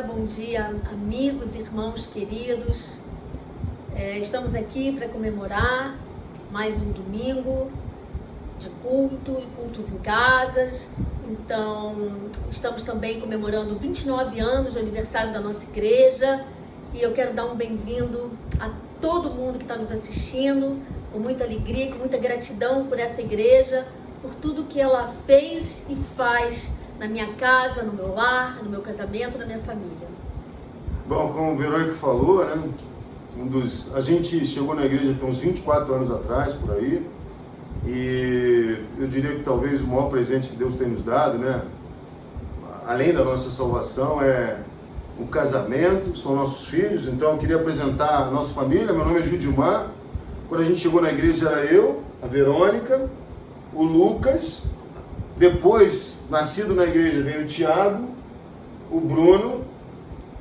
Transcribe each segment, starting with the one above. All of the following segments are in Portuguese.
bom dia, amigos, irmãos queridos. Estamos aqui para comemorar mais um domingo de culto e cultos em casas. Então, estamos também comemorando 29 anos de aniversário da nossa igreja. E eu quero dar um bem-vindo a todo mundo que está nos assistindo, com muita alegria, com muita gratidão por essa igreja, por tudo que ela fez e faz na minha casa, no meu lar, no meu casamento, na minha família. Bom, como o Verônica falou, né? A gente chegou na igreja tem uns 24 anos atrás, por aí, e eu diria que talvez o maior presente que Deus tem nos dado, né? Além da nossa salvação, é o casamento, são nossos filhos. Então eu queria apresentar a nossa família. Meu nome é Judimar. Quando a gente chegou na igreja era eu, a Verônica, o Lucas. Depois, nascido na igreja, veio o Tiago, o Bruno,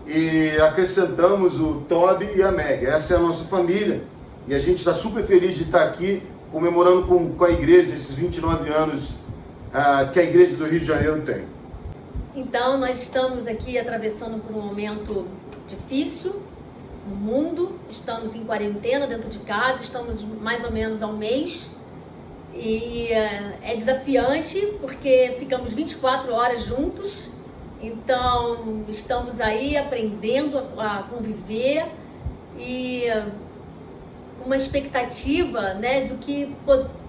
e acrescentamos o Toby e a Meg. Essa é a nossa família. E a gente está super feliz de estar aqui comemorando com a igreja esses 29 anos que a igreja do Rio de Janeiro tem. Então, nós estamos aqui atravessando por um momento difícil no mundo. Estamos em quarentena dentro de casa, estamos mais ou menos há um mês. E é desafiante porque ficamos 24 horas juntos. Então, estamos aí aprendendo a conviver e com uma expectativa, né, do que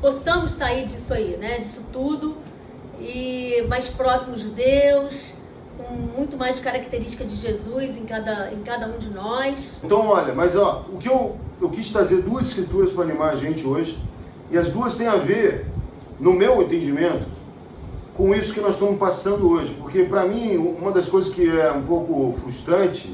possamos sair disso aí, né, disso tudo, e mais próximos de Deus, com muito mais característica de Jesus em cada um de nós. Então, olha, mas o que eu quis trazer duas escrituras para animar a gente hoje, e as duas têm a ver, no meu entendimento, com isso que nós estamos passando hoje. Porque para mim, uma das coisas que é um pouco frustrante,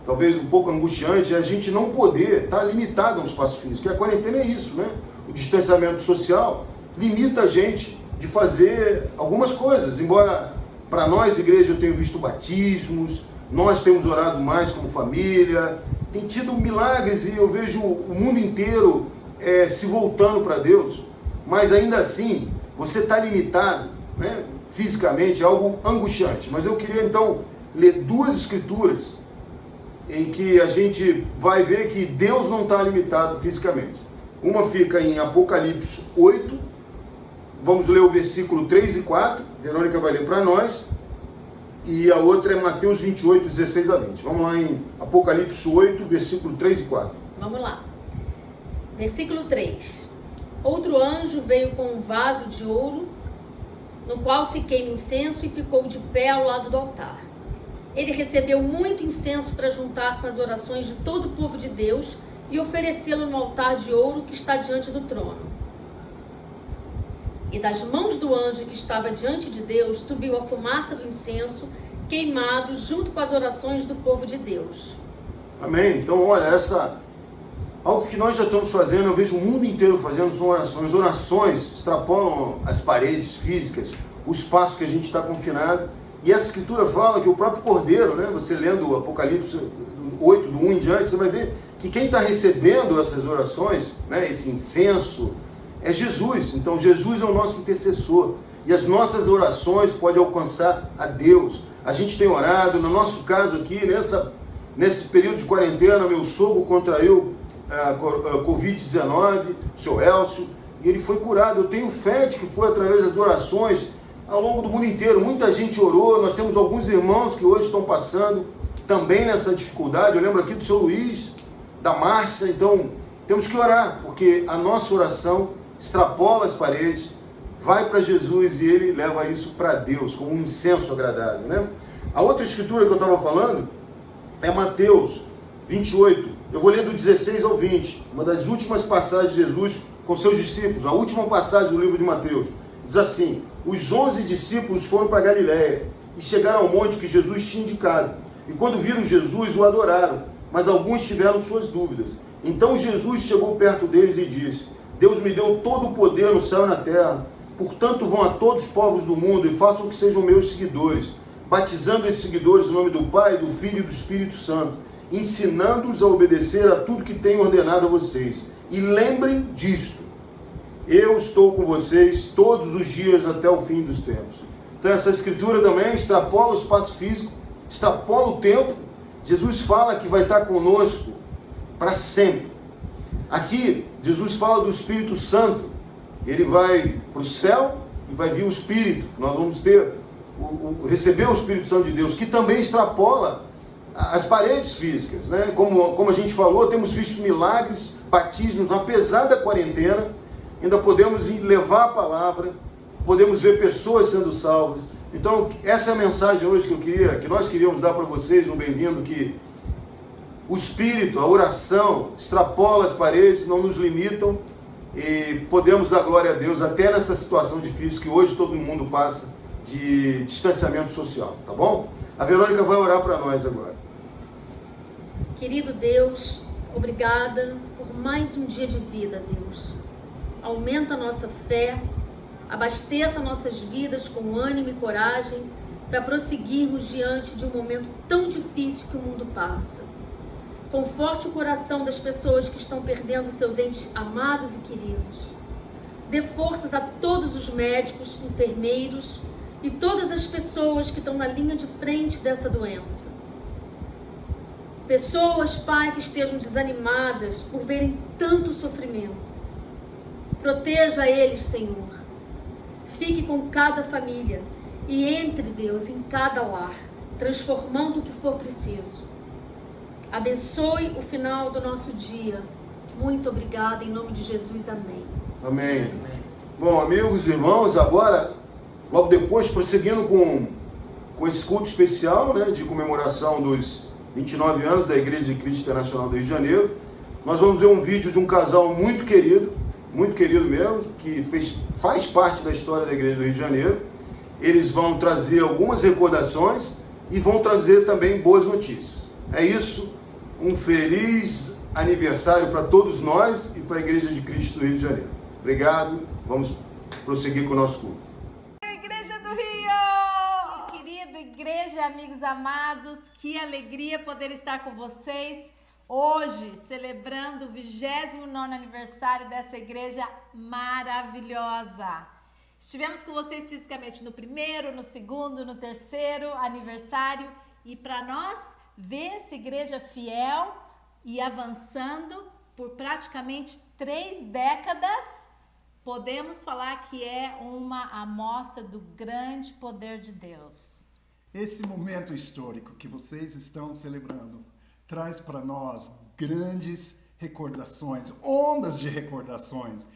talvez um pouco angustiante, é a gente não poder estar limitado a um espaço físico. Porque a quarentena é isso, né? O distanciamento social limita a gente de fazer algumas coisas. Embora para nós, igreja, eu tenho visto batismos, nós temos orado mais como família, tem tido milagres e eu vejo o mundo inteiro se voltando para Deus, mas ainda assim você está limitado, né, fisicamente, é algo angustiante. Mas eu queria então ler duas escrituras em que a gente vai ver que Deus não está limitado fisicamente. Uma fica em Apocalipse 8, vamos ler o versículo 3 e 4, Verônica vai ler para nós, e a outra é Mateus 28, 16 a 20. Vamos lá em Apocalipse 8, versículo 3 e 4. Vamos lá. Versículo 3. Outro anjo veio com um vaso de ouro, no qual se queima incenso, e ficou de pé ao lado do altar. Ele recebeu muito incenso para juntar com as orações de todo o povo de Deus e oferecê-lo no altar de ouro que está diante do trono. E das mãos do anjo que estava diante de Deus subiu a fumaça do incenso queimado junto com as orações do povo de Deus. Amém. Então, olha, algo que nós já estamos fazendo, eu vejo o mundo inteiro fazendo, são orações. Orações extrapolam as paredes físicas, o espaço que a gente está confinado. E essa escritura fala que o próprio Cordeiro, né, você lendo o Apocalipse 8, do 1 em diante, você vai ver que quem está recebendo essas orações, né, esse incenso, é Jesus. Então Jesus é o nosso intercessor. E as nossas orações podem alcançar a Deus. A gente tem orado, no nosso caso aqui, nesse período de quarentena, meu sogro contraiu Covid-19, o seu Elcio, e ele foi curado. Eu tenho fé de que foi através das orações ao longo do mundo inteiro. Muita gente orou, nós temos alguns irmãos que hoje estão passando também nessa dificuldade. Eu lembro aqui do seu Luiz, da Márcia. Então temos que orar, porque a nossa oração extrapola as paredes, vai para Jesus e ele leva isso para Deus como um incenso agradável, né? A outra escritura que eu estava falando é Mateus 28. Eu vou ler do 16 ao 20, uma das últimas passagens de Jesus com seus discípulos, a última passagem do livro de Mateus. Diz assim: os 11 discípulos foram para Galiléia e chegaram ao monte que Jesus tinha indicado. E quando viram Jesus, o adoraram, mas alguns tiveram suas dúvidas. Então Jesus chegou perto deles e disse: Deus me deu todo o poder no céu e na terra. Portanto, vão a todos os povos do mundo e façam que sejam meus seguidores, batizando esses seguidores no nome do Pai, do Filho e do Espírito Santo, ensinando-os a obedecer a tudo que tenho ordenado a vocês. E lembrem disto: eu estou com vocês todos os dias até o fim dos tempos. Então essa escritura também extrapola o espaço físico extrapola o tempo. Jesus fala que vai estar conosco para sempre. Aqui, Jesus fala do Espírito Santo. Ele vai para o céu e vai vir o Espírito. Nós vamos ter, receber o Espírito Santo de Deus, que também extrapola as paredes físicas, né? Como a gente falou, temos visto milagres, batismos, apesar da quarentena, ainda podemos levar a palavra, podemos ver pessoas sendo salvas. Então, essa é a mensagem hoje que nós queríamos dar para vocês no Bem-vindo, que o Espírito, a oração, extrapola as paredes, não nos limitam, e podemos dar glória a Deus até nessa situação difícil que hoje todo mundo passa de distanciamento social, tá bom? A Verônica vai orar para nós agora. Querido Deus, obrigada por mais um dia de vida, Deus. Aumenta a nossa fé, abasteça nossas vidas com ânimo e coragem para prosseguirmos diante de um momento tão difícil que o mundo passa. Conforte o coração das pessoas que estão perdendo seus entes amados e queridos. Dê forças a todos os médicos, enfermeiros e todas as pessoas que estão na linha de frente dessa doença. Pessoas, Pai, que estejam desanimadas por verem tanto sofrimento. Proteja eles, Senhor. Fique com cada família e entre, Deus, em cada lar, transformando o que for preciso. Abençoe o final do nosso dia. Muito obrigada, em nome de Jesus. Amém. Amém. Bom, amigos e irmãos, agora, logo depois, prosseguindo com esse culto especial, né, de comemoração dos 29 anos da Igreja de Cristo Internacional do Rio de Janeiro, nós vamos ver um vídeo de um casal muito querido mesmo, que faz parte da história da Igreja do Rio de Janeiro. Eles vão trazer algumas recordações e vão trazer também boas notícias. É isso, um feliz aniversário para todos nós e para a Igreja de Cristo do Rio de Janeiro. Obrigado, vamos prosseguir com o nosso culto. Igreja do Rio! Querido igreja, amigos amados, que alegria poder estar com vocês hoje, celebrando o 29º aniversário dessa igreja maravilhosa. Estivemos com vocês fisicamente no primeiro, no segundo, no terceiro aniversário, e para nós ver essa igreja fiel e avançando por praticamente 3 décadas, podemos falar que é uma amostra do grande poder de Deus. Esse momento histórico que vocês estão celebrando traz para nós grandes recordações, ondas de recordações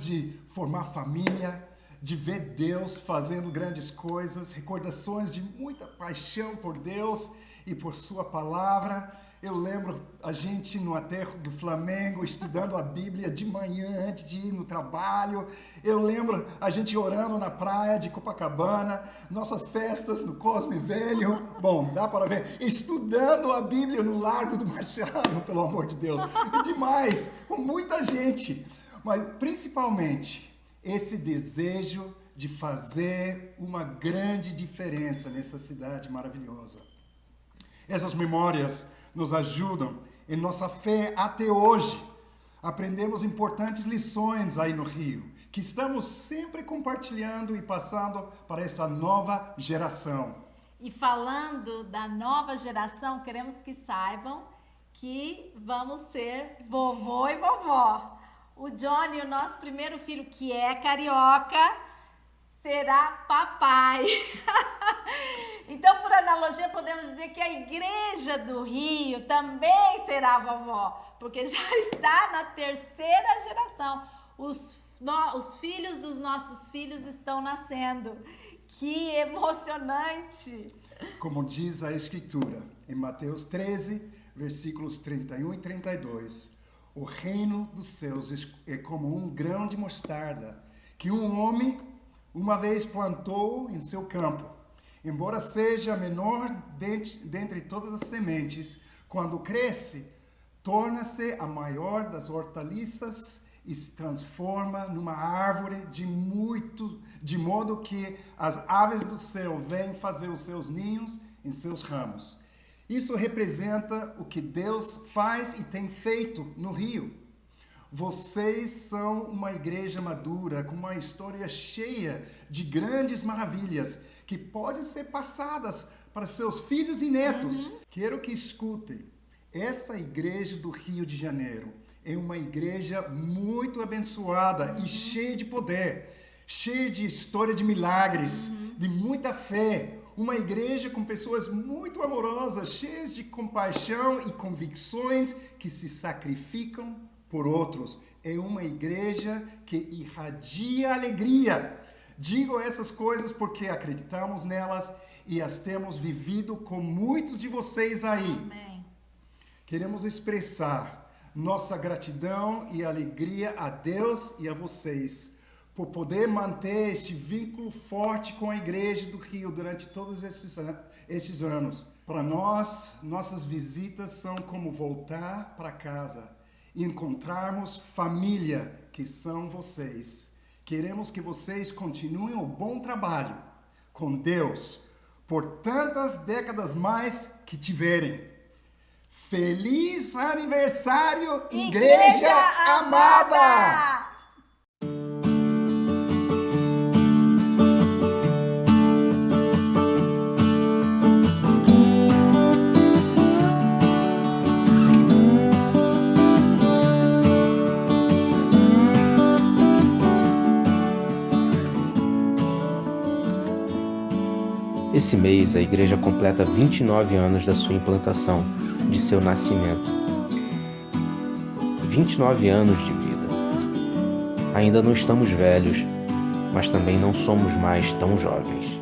de formar família, de ver Deus fazendo grandes coisas, recordações de muita paixão por Deus e por sua palavra. Eu lembro a gente no aterro do Flamengo, estudando a Bíblia de manhã antes de ir no trabalho. Eu lembro a gente orando na praia de Copacabana, nossas festas no Cosme Velho. Bom, dá para ver. Estudando a Bíblia no Largo do Machado, pelo amor de Deus. E demais, com muita gente. Mas principalmente esse desejo de fazer uma grande diferença nessa cidade maravilhosa. Essas memórias nos ajudam em nossa fé até hoje. Aprendemos importantes lições aí no Rio, que estamos sempre compartilhando e passando para esta nova geração. E falando da nova geração, queremos que saibam que vamos ser vovô e vovó. O Johnny, o nosso primeiro filho, que é carioca, será papai. Então, por analogia, podemos dizer que a Igreja do Rio também será vovó, porque já está na 3ª geração. Os filhos dos nossos filhos estão nascendo. Que emocionante! Como diz a Escritura, em Mateus 13, versículos 31 e 32, o reino dos céus é como um grão de mostarda, que um homem uma vez plantou em seu campo. Embora seja a menor dentre todas as sementes, quando cresce, torna-se a maior das hortaliças e se transforma numa árvore de modo que as aves do céu vêm fazer os seus ninhos em seus ramos. Isso representa o que Deus faz e tem feito no Rio. Vocês são uma igreja madura, com uma história cheia de grandes maravilhas que podem ser passadas para seus filhos e netos. Quero que escutem. Essa igreja do Rio de Janeiro é uma igreja muito abençoada e cheia de poder, cheia de história de milagres, de muita fé. Uma igreja com pessoas muito amorosas, cheias de compaixão e convicções que se sacrificam por outros. É uma igreja que irradia alegria. Digo essas coisas porque acreditamos nelas e as temos vivido com muitos de vocês aí. Amém. Queremos expressar nossa gratidão e alegria a Deus e a vocês por poder manter este vínculo forte com a Igreja do Rio durante todos esses anos. Para nós, nossas visitas são como voltar para casa e encontrarmos família, que são vocês. Queremos que vocês continuem o bom trabalho com Deus por tantas décadas mais que tiverem. Feliz aniversário, Igreja Amada! Esse mês, a igreja completa 29 anos da sua implantação, de seu nascimento. 29 anos de vida. Ainda não estamos velhos, mas também não somos mais tão jovens.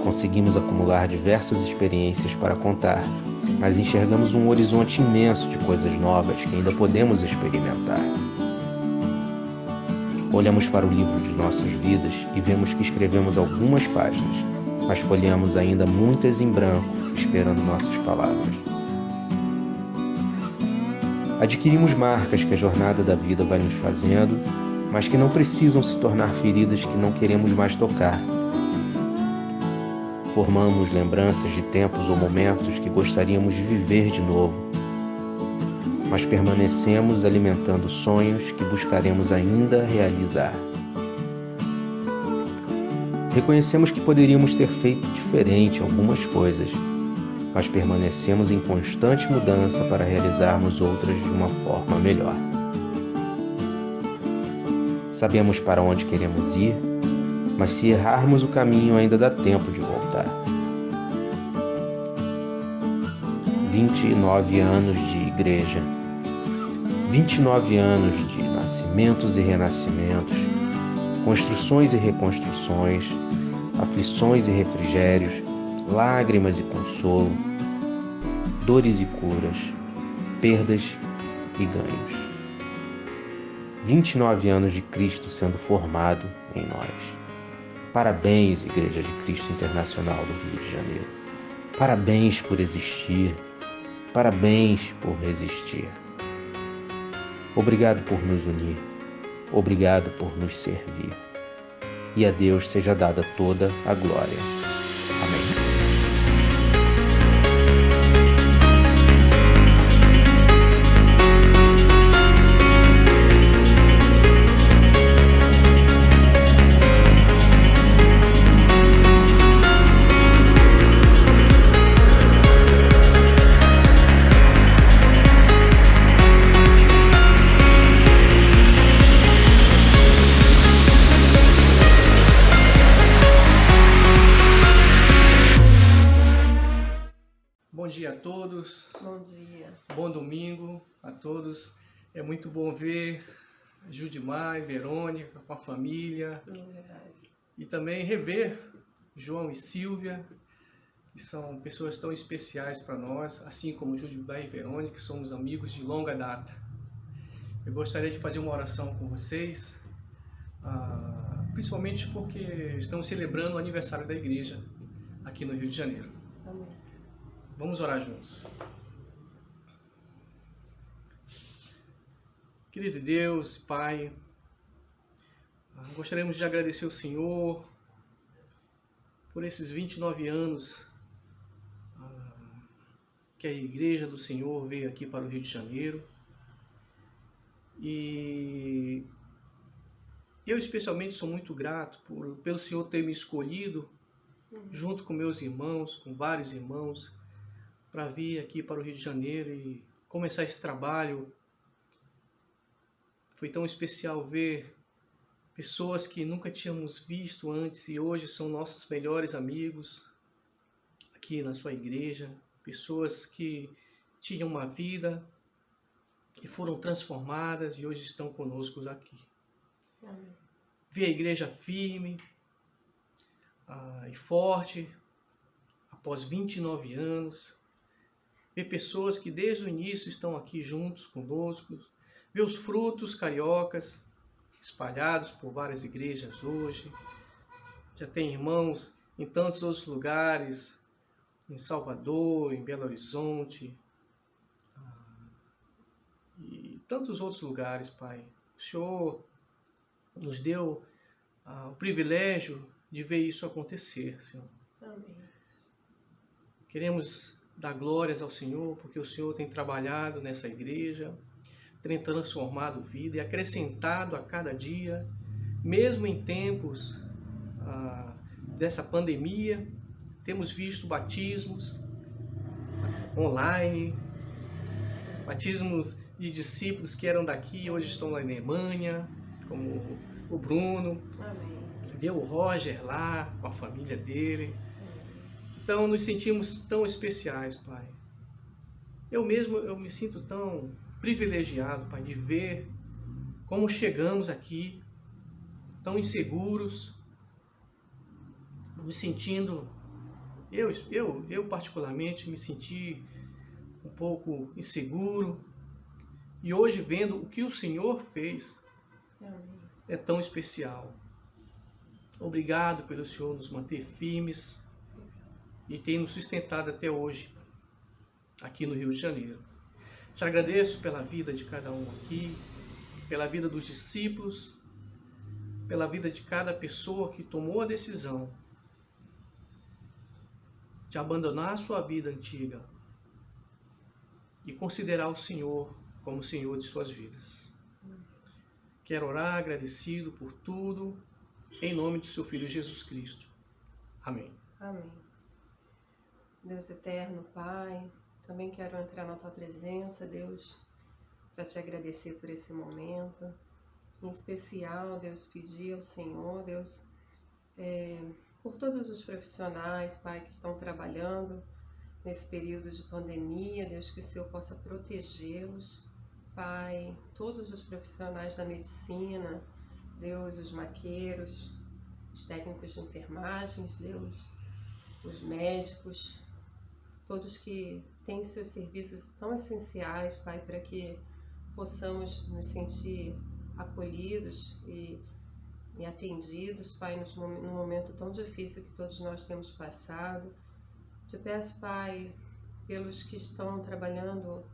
Conseguimos acumular diversas experiências para contar, mas enxergamos um horizonte imenso de coisas novas que ainda podemos experimentar. Olhamos para o livro de nossas vidas e vemos que escrevemos algumas páginas, mas folheamos ainda muitas em branco, esperando nossas palavras. Adquirimos marcas que a jornada da vida vai nos fazendo, mas que não precisam se tornar feridas que não queremos mais tocar. Formamos lembranças de tempos ou momentos que gostaríamos de viver de novo, mas permanecemos alimentando sonhos que buscaremos ainda realizar. Reconhecemos que poderíamos ter feito diferente algumas coisas, mas permanecemos em constante mudança para realizarmos outras de uma forma melhor. Sabemos para onde queremos ir, mas se errarmos o caminho ainda dá tempo de voltar. 29 anos de igreja. 29 anos de nascimentos e renascimentos, construções e reconstruções, aflições e refrigérios, lágrimas e consolo, dores e curas, perdas e ganhos. 29 anos de Cristo sendo formado em nós. Parabéns, Igreja de Cristo Internacional do Rio de Janeiro. Parabéns por existir. Parabéns por resistir. Obrigado por nos unir. Obrigado por nos servir. E a Deus seja dada toda a glória. Amém. Bom dia a todos. Bom dia. Bom domingo a todos. É muito bom ver Judimar e Verônica com a família. É verdade. E também rever João e Silvia, que são pessoas tão especiais para nós, assim como Judimar e Verônica, que somos amigos de longa data. Eu gostaria de fazer uma oração com vocês, principalmente porque estamos celebrando o aniversário da igreja aqui no Rio de Janeiro. Amém. Vamos orar juntos. Querido Deus, Pai, gostaríamos de agradecer ao Senhor por esses 29 anos que a Igreja do Senhor veio aqui para o Rio de Janeiro. E eu especialmente sou muito grato pelo Senhor ter me escolhido junto com meus irmãos, com vários irmãos, para vir aqui para o Rio de Janeiro e começar esse trabalho. Foi tão especial ver pessoas que nunca tínhamos visto antes e hoje são nossos melhores amigos aqui na sua igreja. Pessoas que tinham uma vida e foram transformadas e hoje estão conosco aqui. Amém. Ver a igreja firme e forte após 29 anos. Ver pessoas que desde o início estão aqui juntos conosco. Ver os frutos cariocas espalhados por várias igrejas hoje. Já tem irmãos em tantos outros lugares, em Salvador, em Belo Horizonte e tantos outros lugares, Pai. O Senhor nos deu o privilégio de ver isso acontecer, Senhor. Amém. Queremos dar glórias ao Senhor, porque o Senhor tem trabalhado nessa igreja, tem transformado vida e acrescentado a cada dia, mesmo em tempos dessa pandemia. Temos visto batismos online, batismos de discípulos que eram daqui e hoje estão na Alemanha, como o Bruno. Amém. Deu o Roger lá com a família dele. Então nos sentimos tão especiais, Pai. Eu me sinto tão privilegiado, Pai, de ver como chegamos aqui tão inseguros, me sentindo, eu particularmente me senti um pouco inseguro, e hoje vendo o que o Senhor fez, é tão especial. Obrigado pelo Senhor nos manter firmes e ter nos sustentado até hoje, aqui no Rio de Janeiro. Te agradeço pela vida de cada um aqui, pela vida dos discípulos, pela vida de cada pessoa que tomou a decisão de abandonar a sua vida antiga e considerar o Senhor como o Senhor de suas vidas. Quero orar agradecido por tudo, em nome do seu Filho Jesus Cristo. Amém. Amém. Deus eterno, Pai, também quero entrar na Tua presença, Deus, para Te agradecer por esse momento. Em especial, Deus, pedir ao Senhor, Deus, por todos os profissionais, Pai, que estão trabalhando nesse período de pandemia, Deus, que o Senhor possa protegê-los, Pai, todos os profissionais da medicina, Deus, os maqueiros, os técnicos de enfermagem, Deus, os médicos, todos que têm seus serviços tão essenciais, Pai, para que possamos nos sentir acolhidos e atendidos, Pai, num momento tão difícil que todos nós temos passado. Te peço, Pai, pelos que estão trabalhando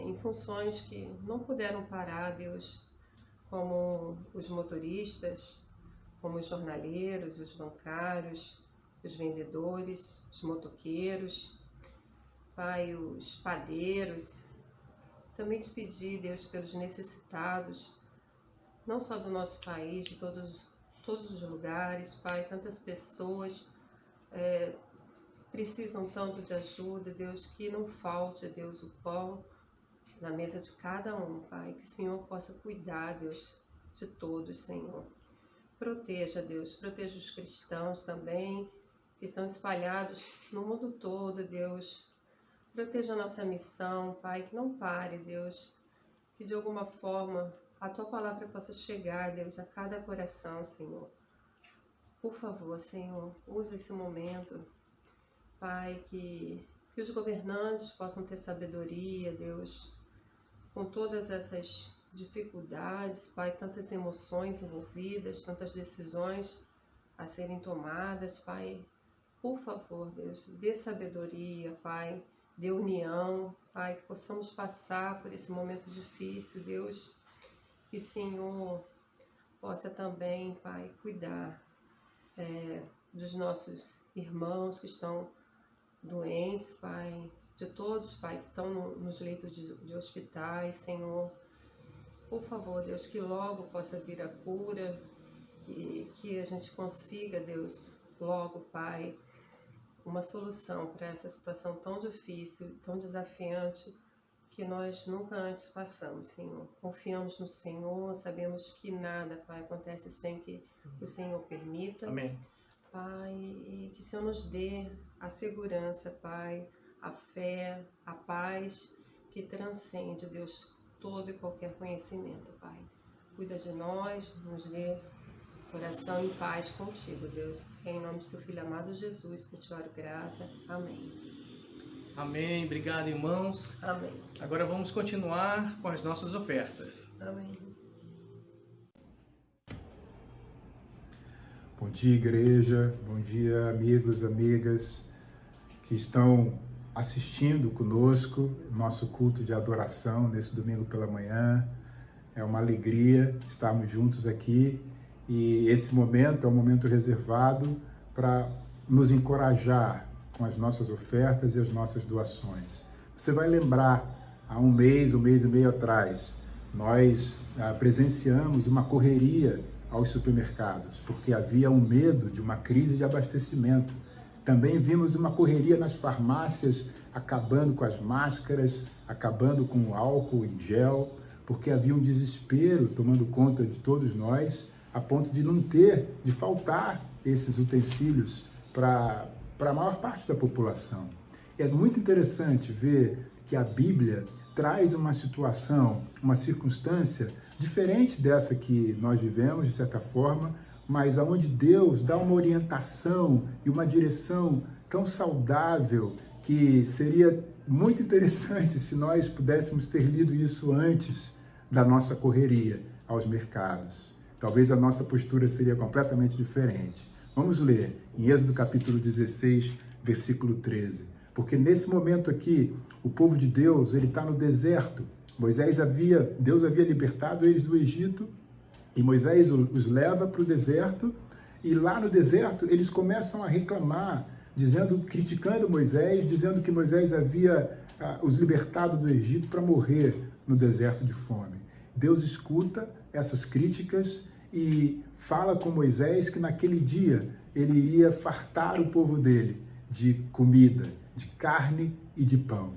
em funções que não puderam parar, Deus, como os motoristas, como os jornaleiros, os bancários, os vendedores, os motoqueiros, Pai, os padeiros. Também te pedir, Deus, pelos necessitados, não só do nosso país, de todos os lugares, Pai, tantas pessoas precisam tanto de ajuda, Deus, que não falte, Deus, o pão na mesa de cada um, Pai, que o Senhor possa cuidar, Deus, de todos, Senhor. Proteja, Deus, proteja os cristãos também, que estão espalhados no mundo todo, Deus. Proteja a nossa missão, Pai, que não pare, Deus, que de alguma forma a Tua palavra possa chegar, Deus, a cada coração, Senhor. Por favor, Senhor, usa esse momento, Pai, que os governantes possam ter sabedoria, Deus, com todas essas dificuldades, Pai, tantas emoções envolvidas, tantas decisões a serem tomadas, Pai. Por favor, Deus, dê sabedoria, Pai, dê união, Pai, que possamos passar por esse momento difícil, Deus, que o Senhor possa também, Pai, cuidar dos nossos irmãos que estão doentes, Pai, de todos, Pai, que estão nos leitos de hospitais, Senhor. Por favor, Deus, que logo possa vir a cura, que a gente consiga, Deus, logo, Pai, uma solução para essa situação tão difícil, tão desafiante, que nós nunca antes passamos, Senhor. Confiamos no Senhor, sabemos que nada, Pai, acontece sem que o Senhor permita. Amém. Pai, e que o Senhor nos dê a segurança, Pai, a fé, a paz que transcende, Deus, todo e qualquer conhecimento, Pai. Cuida de nós, nos dê coração em paz contigo, Deus. Em nome do Filho amado Jesus, que eu te oro grata. Amém. Amém. Obrigado, irmãos. Amém. Agora vamos continuar com as nossas ofertas. Amém. Bom dia, igreja. Bom dia, amigos, amigas que estão assistindo conosco nosso culto de adoração nesse domingo pela manhã. É uma alegria estarmos juntos aqui e esse momento é um momento reservado para nos encorajar com as nossas ofertas e as nossas doações. Você vai lembrar, há um mês e meio atrás, nós presenciamos uma correria aos supermercados, porque havia um medo de uma crise de abastecimento. Também vimos uma correria nas farmácias, acabando com as máscaras, acabando com o álcool em gel, porque havia um desespero tomando conta de todos nós, a ponto de faltar esses utensílios para a maior parte da população. E é muito interessante ver que a Bíblia traz uma situação, uma circunstância diferente dessa que nós vivemos, de certa forma, mas onde Deus dá uma orientação e uma direção tão saudável que seria muito interessante se nós pudéssemos ter lido isso antes da nossa correria aos mercados. Talvez a nossa postura seria completamente diferente. Vamos ler em Êxodo capítulo 16, versículo 13. Porque nesse momento aqui, o povo de Deus, ele está no deserto. Deus havia libertado eles do Egito e Moisés os leva para o deserto e lá no deserto eles começam a reclamar, criticando Moisés, dizendo que Moisés havia os libertado do Egito para morrer no deserto de fome. Deus escuta essas críticas e fala com Moisés que naquele dia ele iria fartar o povo dele de comida, de carne e de pão.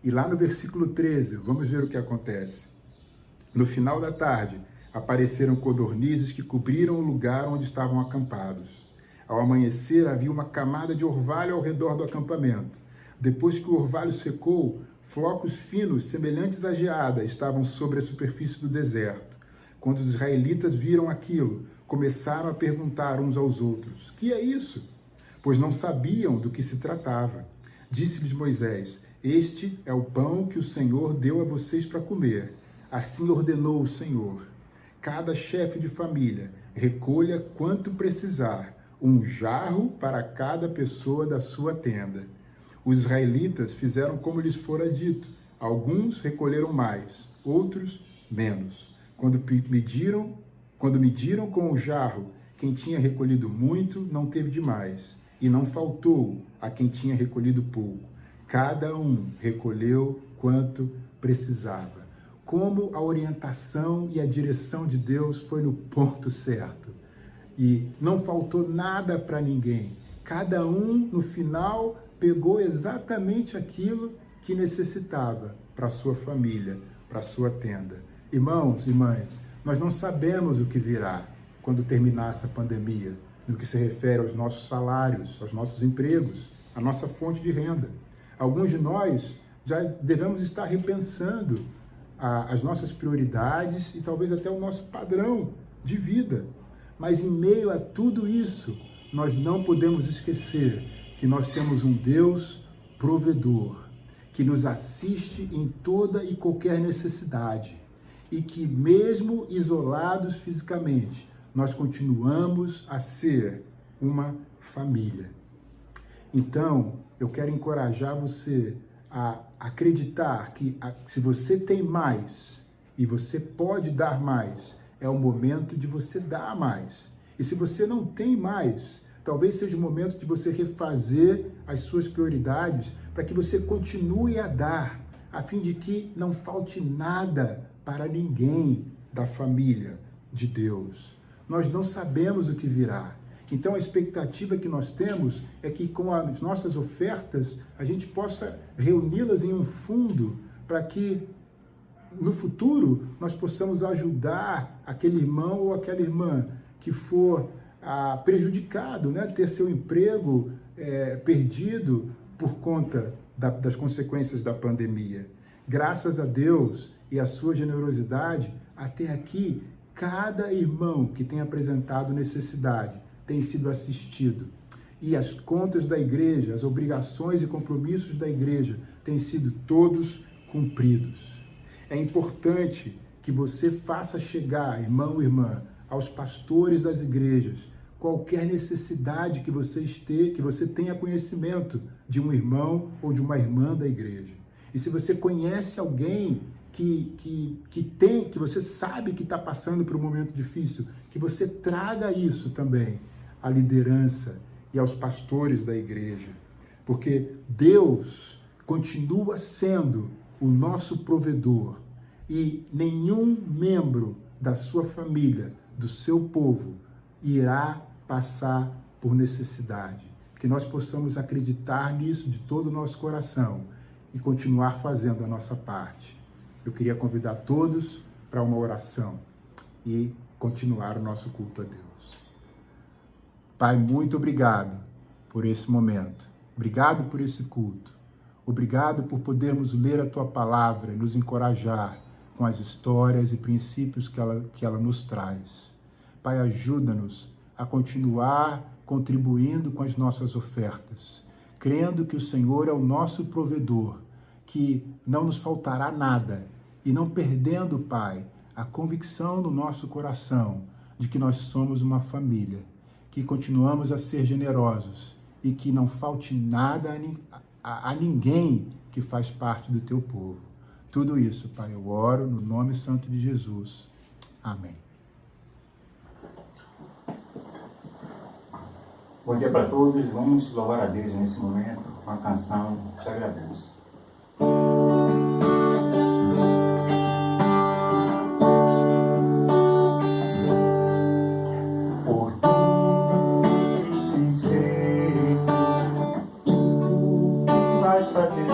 E lá no versículo 13, vamos ver o que acontece. No final da tarde, apareceram codornizes que cobriram o lugar onde estavam acampados. Ao amanhecer, havia uma camada de orvalho ao redor do acampamento. Depois que o orvalho secou, flocos finos, semelhantes à geada, estavam sobre a superfície do deserto. Quando os israelitas viram aquilo, começaram a perguntar uns aos outros: "Que é isso?" Pois não sabiam do que se tratava. Disse-lhes Moisés: "Este é o pão que o Senhor deu a vocês para comer. Assim ordenou o Senhor. Cada chefe de família recolha quanto precisar, um jarro para cada pessoa da sua tenda." Os israelitas fizeram como lhes fora dito. Alguns recolheram mais, outros menos. Quando mediram com o jarro, quem tinha recolhido muito não teve demais, e não faltou a quem tinha recolhido pouco. Cada um recolheu quanto precisava. Como a orientação e a direção de Deus foi no ponto certo. E não faltou nada para ninguém. Cada um, no final, pegou exatamente aquilo que necessitava para a sua família, para a sua tenda. Irmãos e irmãs, nós não sabemos o que virá quando terminar essa pandemia, no que se refere aos nossos salários, aos nossos empregos, à nossa fonte de renda. Alguns de nós já devemos estar repensando as nossas prioridades e talvez até o nosso padrão de vida. Mas em meio a tudo isso, nós não podemos esquecer que nós temos um Deus provedor, que nos assiste em toda e qualquer necessidade e que mesmo isolados fisicamente, nós continuamos a ser uma família. Então, eu quero encorajar você a acreditar que se você tem mais e você pode dar mais, é o momento de você dar mais. E se você não tem mais, talvez seja o momento de você refazer as suas prioridades para que você continue a dar, a fim de que não falte nada para ninguém da família de Deus. Nós não sabemos o que virá. Então a expectativa que nós temos é que com as nossas ofertas a gente possa reuni-las em um fundo para que no futuro nós possamos ajudar aquele irmão ou aquela irmã que for prejudicado, né? Ter seu emprego perdido por conta das consequências da pandemia. Graças a Deus e a sua generosidade, até aqui, cada irmão que tem apresentado necessidade tem sido assistido. E as contas da igreja, as obrigações e compromissos da igreja têm sido todos cumpridos. É importante que você faça chegar, irmão ou irmã, aos pastores das igrejas, qualquer necessidade que você tenha conhecimento de um irmão ou de uma irmã da igreja. E se você conhece alguém que você sabe que está passando por um momento difícil, que você traga isso também à liderança e aos pastores da igreja. Porque Deus continua sendo o nosso provedor e nenhum membro da sua família, do seu povo, irá passar por necessidade. Que nós possamos acreditar nisso de todo o nosso coração e continuar fazendo a nossa parte. Eu queria convidar todos para uma oração e continuar o nosso culto a Deus. Pai, muito obrigado por esse momento. Obrigado por esse culto. Obrigado por podermos ler a Tua palavra e nos encorajar com as histórias e princípios que ela nos traz. Pai, ajuda-nos a continuar contribuindo com as nossas ofertas, crendo que o Senhor é o nosso provedor, que não nos faltará nada, e não perdendo, Pai, a convicção no nosso coração de que nós somos uma família, que continuamos a ser generosos e que não falte nada a ninguém que faz parte do Teu povo. Tudo isso, Pai, eu oro no nome santo de Jesus. Amém. Bom dia para todos. Vamos louvar a Deus nesse momento com a canção Te Agradeço. Por tudo que tens feito, tu vais fazer,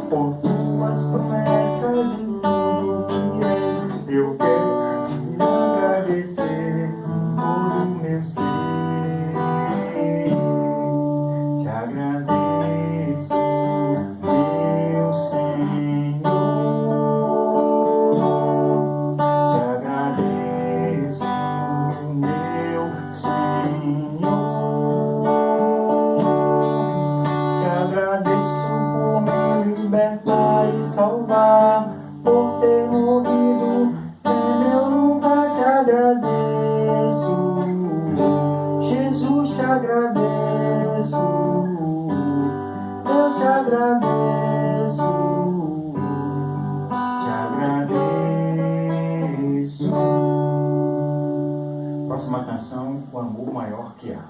por tuas promessas e tudo que és, eu quero te agradecer todo o meu ser. Te agradeço, meu Senhor. Te agradeço, meu Senhor. Te agradeço por me libertar e salvar, por ter morrido em meu lugar. Te agradeço, Jesus, te agradeço, eu te agradeço, te agradeço. Próxima canção, O Amor Maior que Há.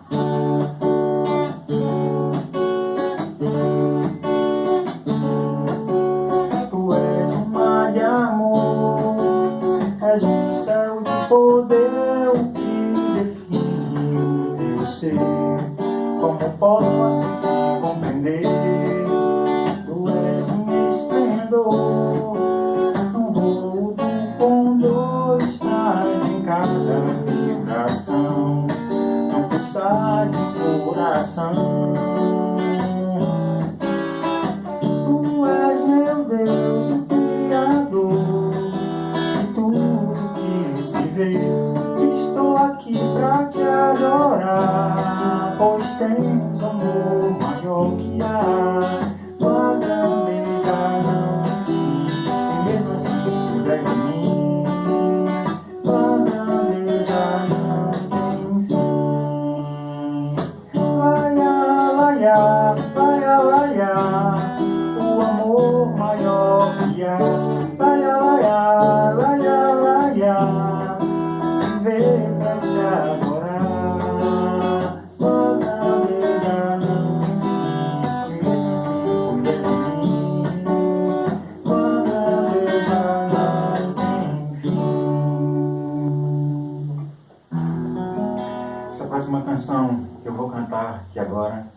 Tu és um mar de amor, és um céu de poder, o que define o teu ser. Como posso te compreender? Tu és um esplendor, um voo do condor, estás em cada vibração, um pulsar de coração. Tu és meu Deus, o Criador de tudo que se vê. Estou aqui pra te adorar, pois tens amor maior que há. Tua grandeza não tem fim, e mesmo assim cuida de mim. Tua grandeza não tem fim. Ai, ai. faz uma canção que eu vou cantar aqui agora.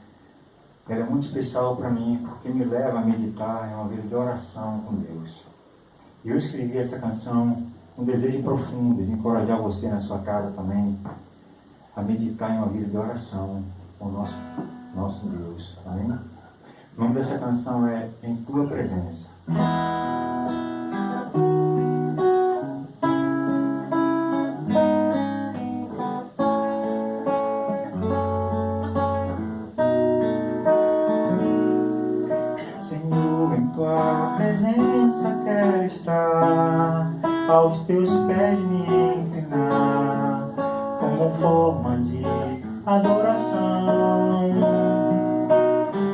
Ela é muito especial para mim, porque me leva a meditar em uma vida de oração com Deus. E eu escrevi essa canção com um desejo profundo de encorajar você na sua casa também a meditar em uma vida de oração com o nosso Deus. Amém? O nome dessa canção é Em Tua Presença. Quero estar aos teus pés, me inclinar como forma de adoração.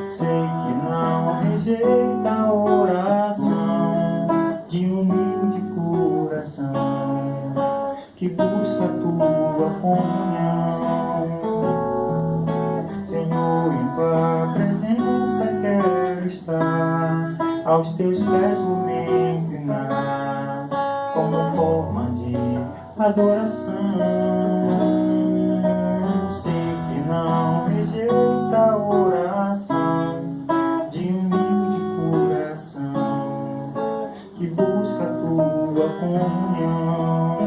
Sei que não rejeita a oração de humilde coração que busca a tua comunhão. Senhor, em tua presença quero estar, aos teus pés vou me inclinar como forma de adoração. Sei que não rejeita a oração de humilde coração que busca a tua comunhão.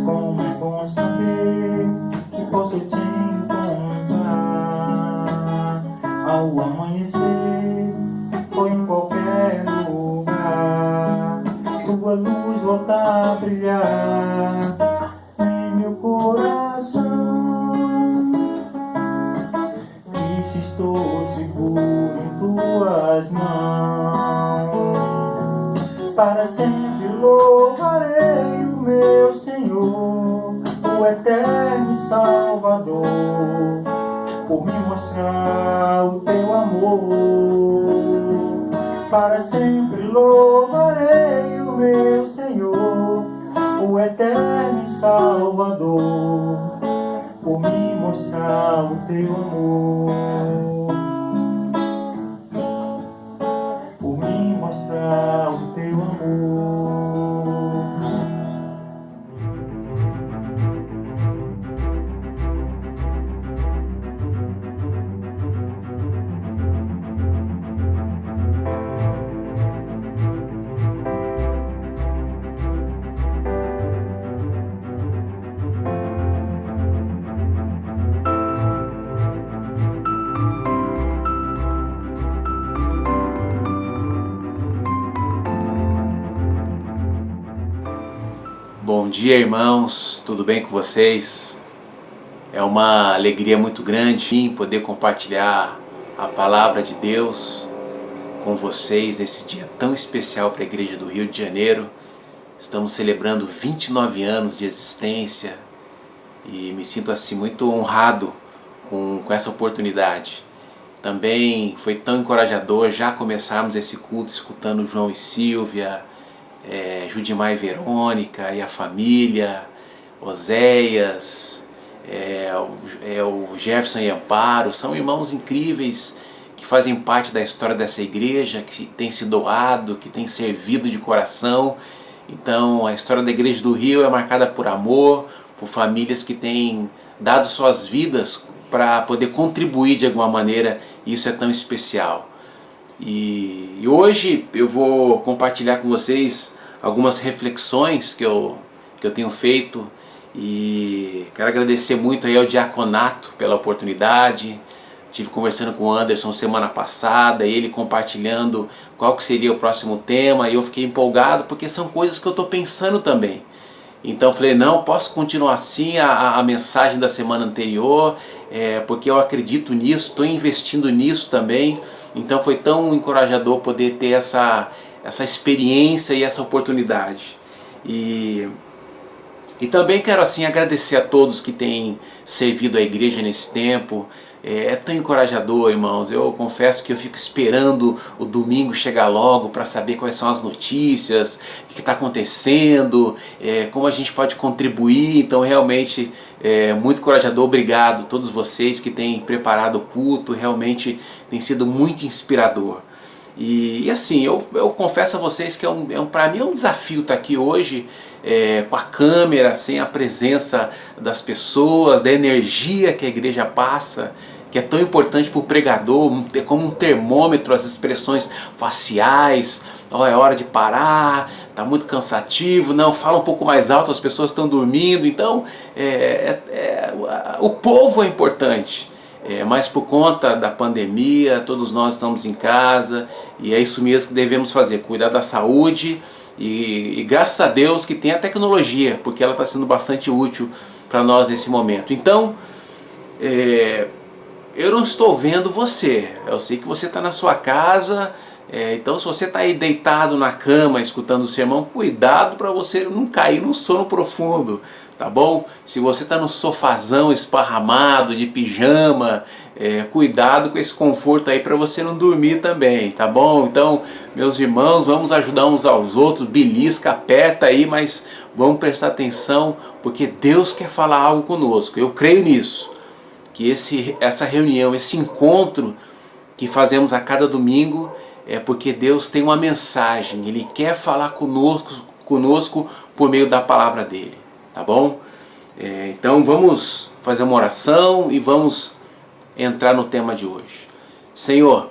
Como é bom saber que posso te encontrar ao amanhecer ou em qualquer lugar. Tua luz volta a brilhar em meu coração. Cristo, estou seguro em tuas mãos. Para sempre louvarei o meu Senhor, o eterno Salvador, por me mostrar o teu amor. Para sempre louvarei o meu Senhor, o eterno Salvador, por me mostrar o teu amor. Por me mostrar o teu amor. Bom dia, irmãos, tudo bem com vocês? É uma alegria muito grande poder compartilhar a palavra de Deus com vocês nesse dia tão especial para a Igreja do Rio de Janeiro. Estamos celebrando 29 anos de existência e me sinto assim muito honrado com essa oportunidade. Também foi tão encorajador já começarmos esse culto escutando João e Silvia, Judimar e Verônica e a família, Oséias, o Jefferson e Amparo. São irmãos incríveis que fazem parte da história dessa igreja, que tem se doado, que tem servido de coração. Então a história da Igreja do Rio é marcada por amor, por famílias que têm dado suas vidas para poder contribuir de alguma maneira, e isso é tão especial. E hoje eu vou compartilhar com vocês algumas reflexões que eu tenho feito, e quero agradecer muito aí ao Diaconato pela oportunidade. Estive conversando com o Anderson semana passada, ele compartilhando qual que seria o próximo tema, e eu fiquei empolgado porque são coisas que eu estou pensando também. Então eu falei, não, posso continuar assim a mensagem da semana anterior, porque eu acredito nisso, estou investindo nisso também. Então foi tão encorajador poder ter essa experiência e essa oportunidade. E também quero assim agradecer a todos que têm servido a igreja nesse tempo. É tão encorajador, irmãos. Eu confesso que eu fico esperando o domingo chegar logo para saber quais são as notícias, o que está acontecendo, como a gente pode contribuir. Então realmente é muito encorajador. Obrigado a todos vocês que têm preparado o culto. Realmente tem sido muito inspirador. E assim, eu confesso a vocês que para mim é um desafio estar aqui hoje, com a câmera, sem a presença das pessoas, da energia que a igreja passa, que é tão importante para o pregador, como um termômetro, as expressões faciais. Oh, é hora de parar, está muito cansativo, não, fala um pouco mais alto, as pessoas estão dormindo. Então, o povo é importante, mas por conta da pandemia, todos nós estamos em casa, e é isso mesmo que devemos fazer, cuidar da saúde, e graças a Deus que tem a tecnologia, porque ela está sendo bastante útil para nós nesse momento. Então, eu não estou vendo você, eu sei que você está na sua casa, então se você está aí deitado na cama escutando o sermão, cuidado para você não cair num sono profundo, tá bom? Se você está no sofazão esparramado, de pijama, cuidado com esse conforto aí para você não dormir também, tá bom? Então, meus irmãos, vamos ajudar uns aos outros, belisca, aperta aí, mas vamos prestar atenção, porque Deus quer falar algo conosco, eu creio nisso. Que essa reunião, esse encontro que fazemos a cada domingo é porque Deus tem uma mensagem, Ele quer falar conosco por meio da palavra dEle, tá bom? Então vamos fazer uma oração e vamos entrar no tema de hoje. Senhor,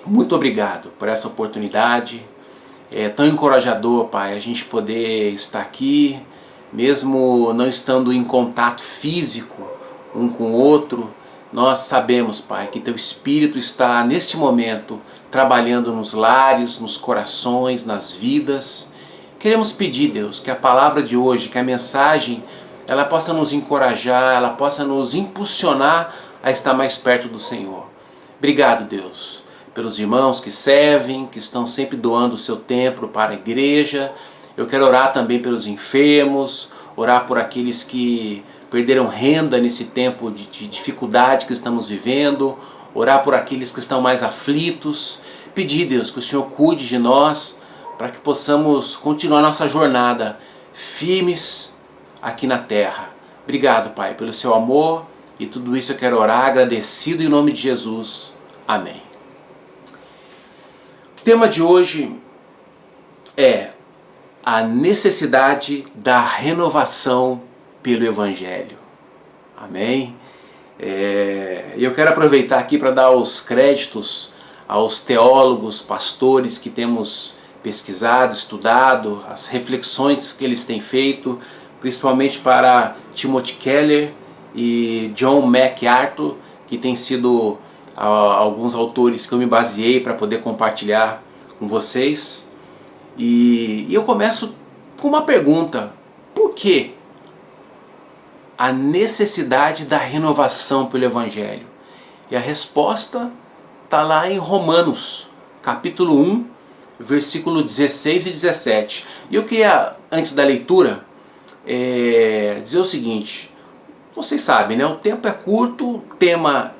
muito obrigado por essa oportunidade, é tão encorajador, Pai, a gente poder estar aqui, mesmo não estando em contato físico um com o outro. Nós sabemos, Pai, que Teu Espírito está neste momento trabalhando nos lares, nos corações, nas vidas. Queremos pedir, Deus, que a palavra de hoje, que a mensagem, ela possa nos encorajar, ela possa nos impulsionar a estar mais perto do Senhor. Obrigado, Deus, pelos irmãos que servem, que estão sempre doando o seu tempo para a igreja. Eu quero orar também pelos enfermos, orar por aqueles que perderam renda nesse tempo de dificuldade que estamos vivendo, orar por aqueles que estão mais aflitos, pedir, Deus, que o Senhor cuide de nós, para que possamos continuar nossa jornada firmes aqui na terra. Obrigado, Pai, pelo seu amor, e tudo isso eu quero orar agradecido em nome de Jesus. Amém. O tema de hoje é a necessidade da renovação pelo Evangelho. Amém? Eu quero aproveitar aqui para dar os créditos aos teólogos, pastores que temos pesquisado, estudado, as reflexões que eles têm feito, principalmente para Timothy Keller e John MacArthur, que têm sido alguns autores que eu me baseei para poder compartilhar com vocês. E eu começo com uma pergunta: por quê a necessidade da renovação pelo Evangelho? E a resposta está lá em Romanos, capítulo 1, versículo 16 e 17. E eu queria, antes da leitura, dizer o seguinte: vocês sabem, né? O tempo é curto, o tema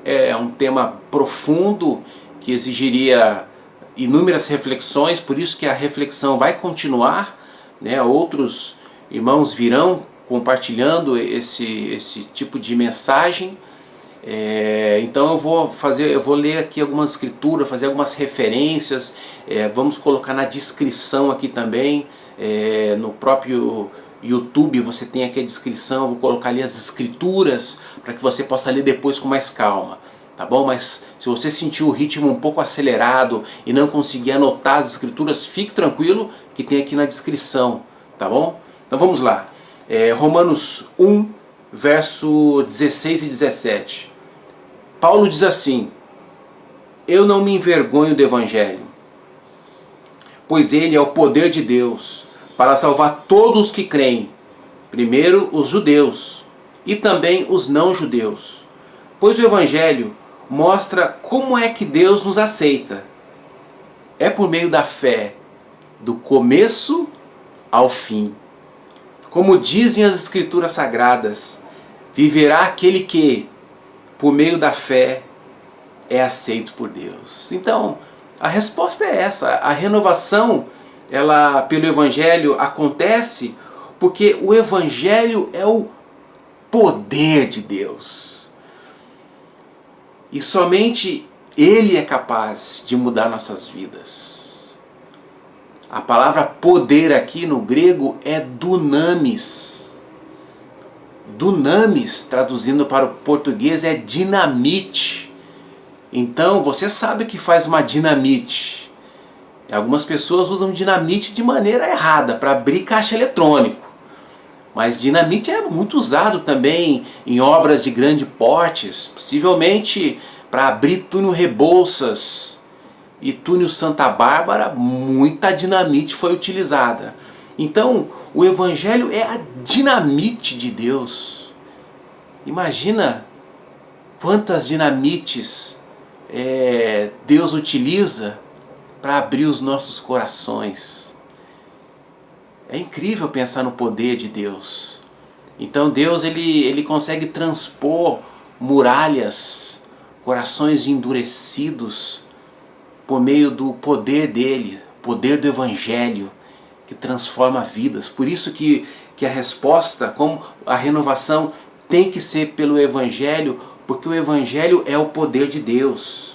é um tema profundo, que exigiria inúmeras reflexões, por isso que a reflexão vai continuar, né? Outros irmãos virão compartilhando esse tipo de mensagem. Então eu vou ler aqui algumas escrituras, fazer algumas referências, vamos colocar na descrição aqui também, no próprio YouTube você tem aqui a descrição, vou colocar ali as escrituras para que você possa ler depois com mais calma, tá bom? Mas se você sentir o ritmo um pouco acelerado e não conseguir anotar as escrituras, fique tranquilo que tem aqui na descrição, tá bom? Então vamos lá. Romanos 1, verso 16 e 17. Paulo diz assim: eu não me envergonho do Evangelho, pois ele é o poder de Deus para salvar todos os que creem, primeiro os judeus e também os não-judeus, pois o Evangelho mostra como é que Deus nos aceita. É por meio da fé, do começo ao fim. Como dizem as Escrituras Sagradas, viverá aquele que, por meio da fé, é aceito por Deus. Então, a resposta é essa. A renovação, ela pelo Evangelho acontece porque o Evangelho é o poder de Deus. E somente Ele é capaz de mudar nossas vidas. A palavra poder aqui no grego é dunamis. Dunamis, traduzindo para o português, é dinamite. Então, você sabe o que faz uma dinamite. Algumas pessoas usam dinamite de maneira errada, para abrir caixa eletrônico. Mas dinamite é muito usado também em obras de grande portes, possivelmente para abrir túnel Rebouças e túnel Santa Bárbara, muita dinamite foi utilizada. Então, o Evangelho é a dinamite de Deus. Imagina quantas dinamites Deus utiliza para abrir os nossos corações. É incrível pensar no poder de Deus. Então Deus ele consegue transpor muralhas, corações endurecidos, por meio do poder dele, poder do Evangelho, que transforma vidas. Por isso que a resposta, como a renovação, tem que ser pelo Evangelho, porque o Evangelho é o poder de Deus.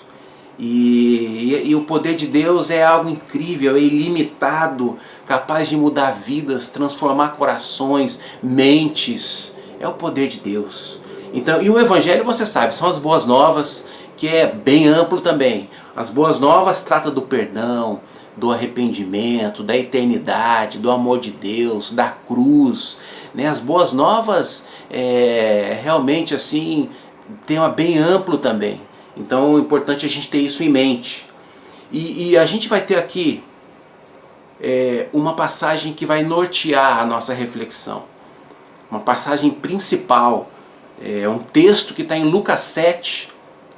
E o poder de Deus é algo incrível, é ilimitado, capaz de mudar vidas, transformar corações, mentes. É o poder de Deus. Então, e o Evangelho, você sabe, são as boas novas, que é bem amplo também. As boas novas tratam do perdão, do arrependimento, da eternidade, do amor de Deus, da cruz. Né? As boas novas realmente assim, tema bem amplo também. Então é importante a gente ter isso em mente. E a gente vai ter aqui uma passagem que vai nortear a nossa reflexão. Uma passagem principal. É um texto que está em Lucas 7,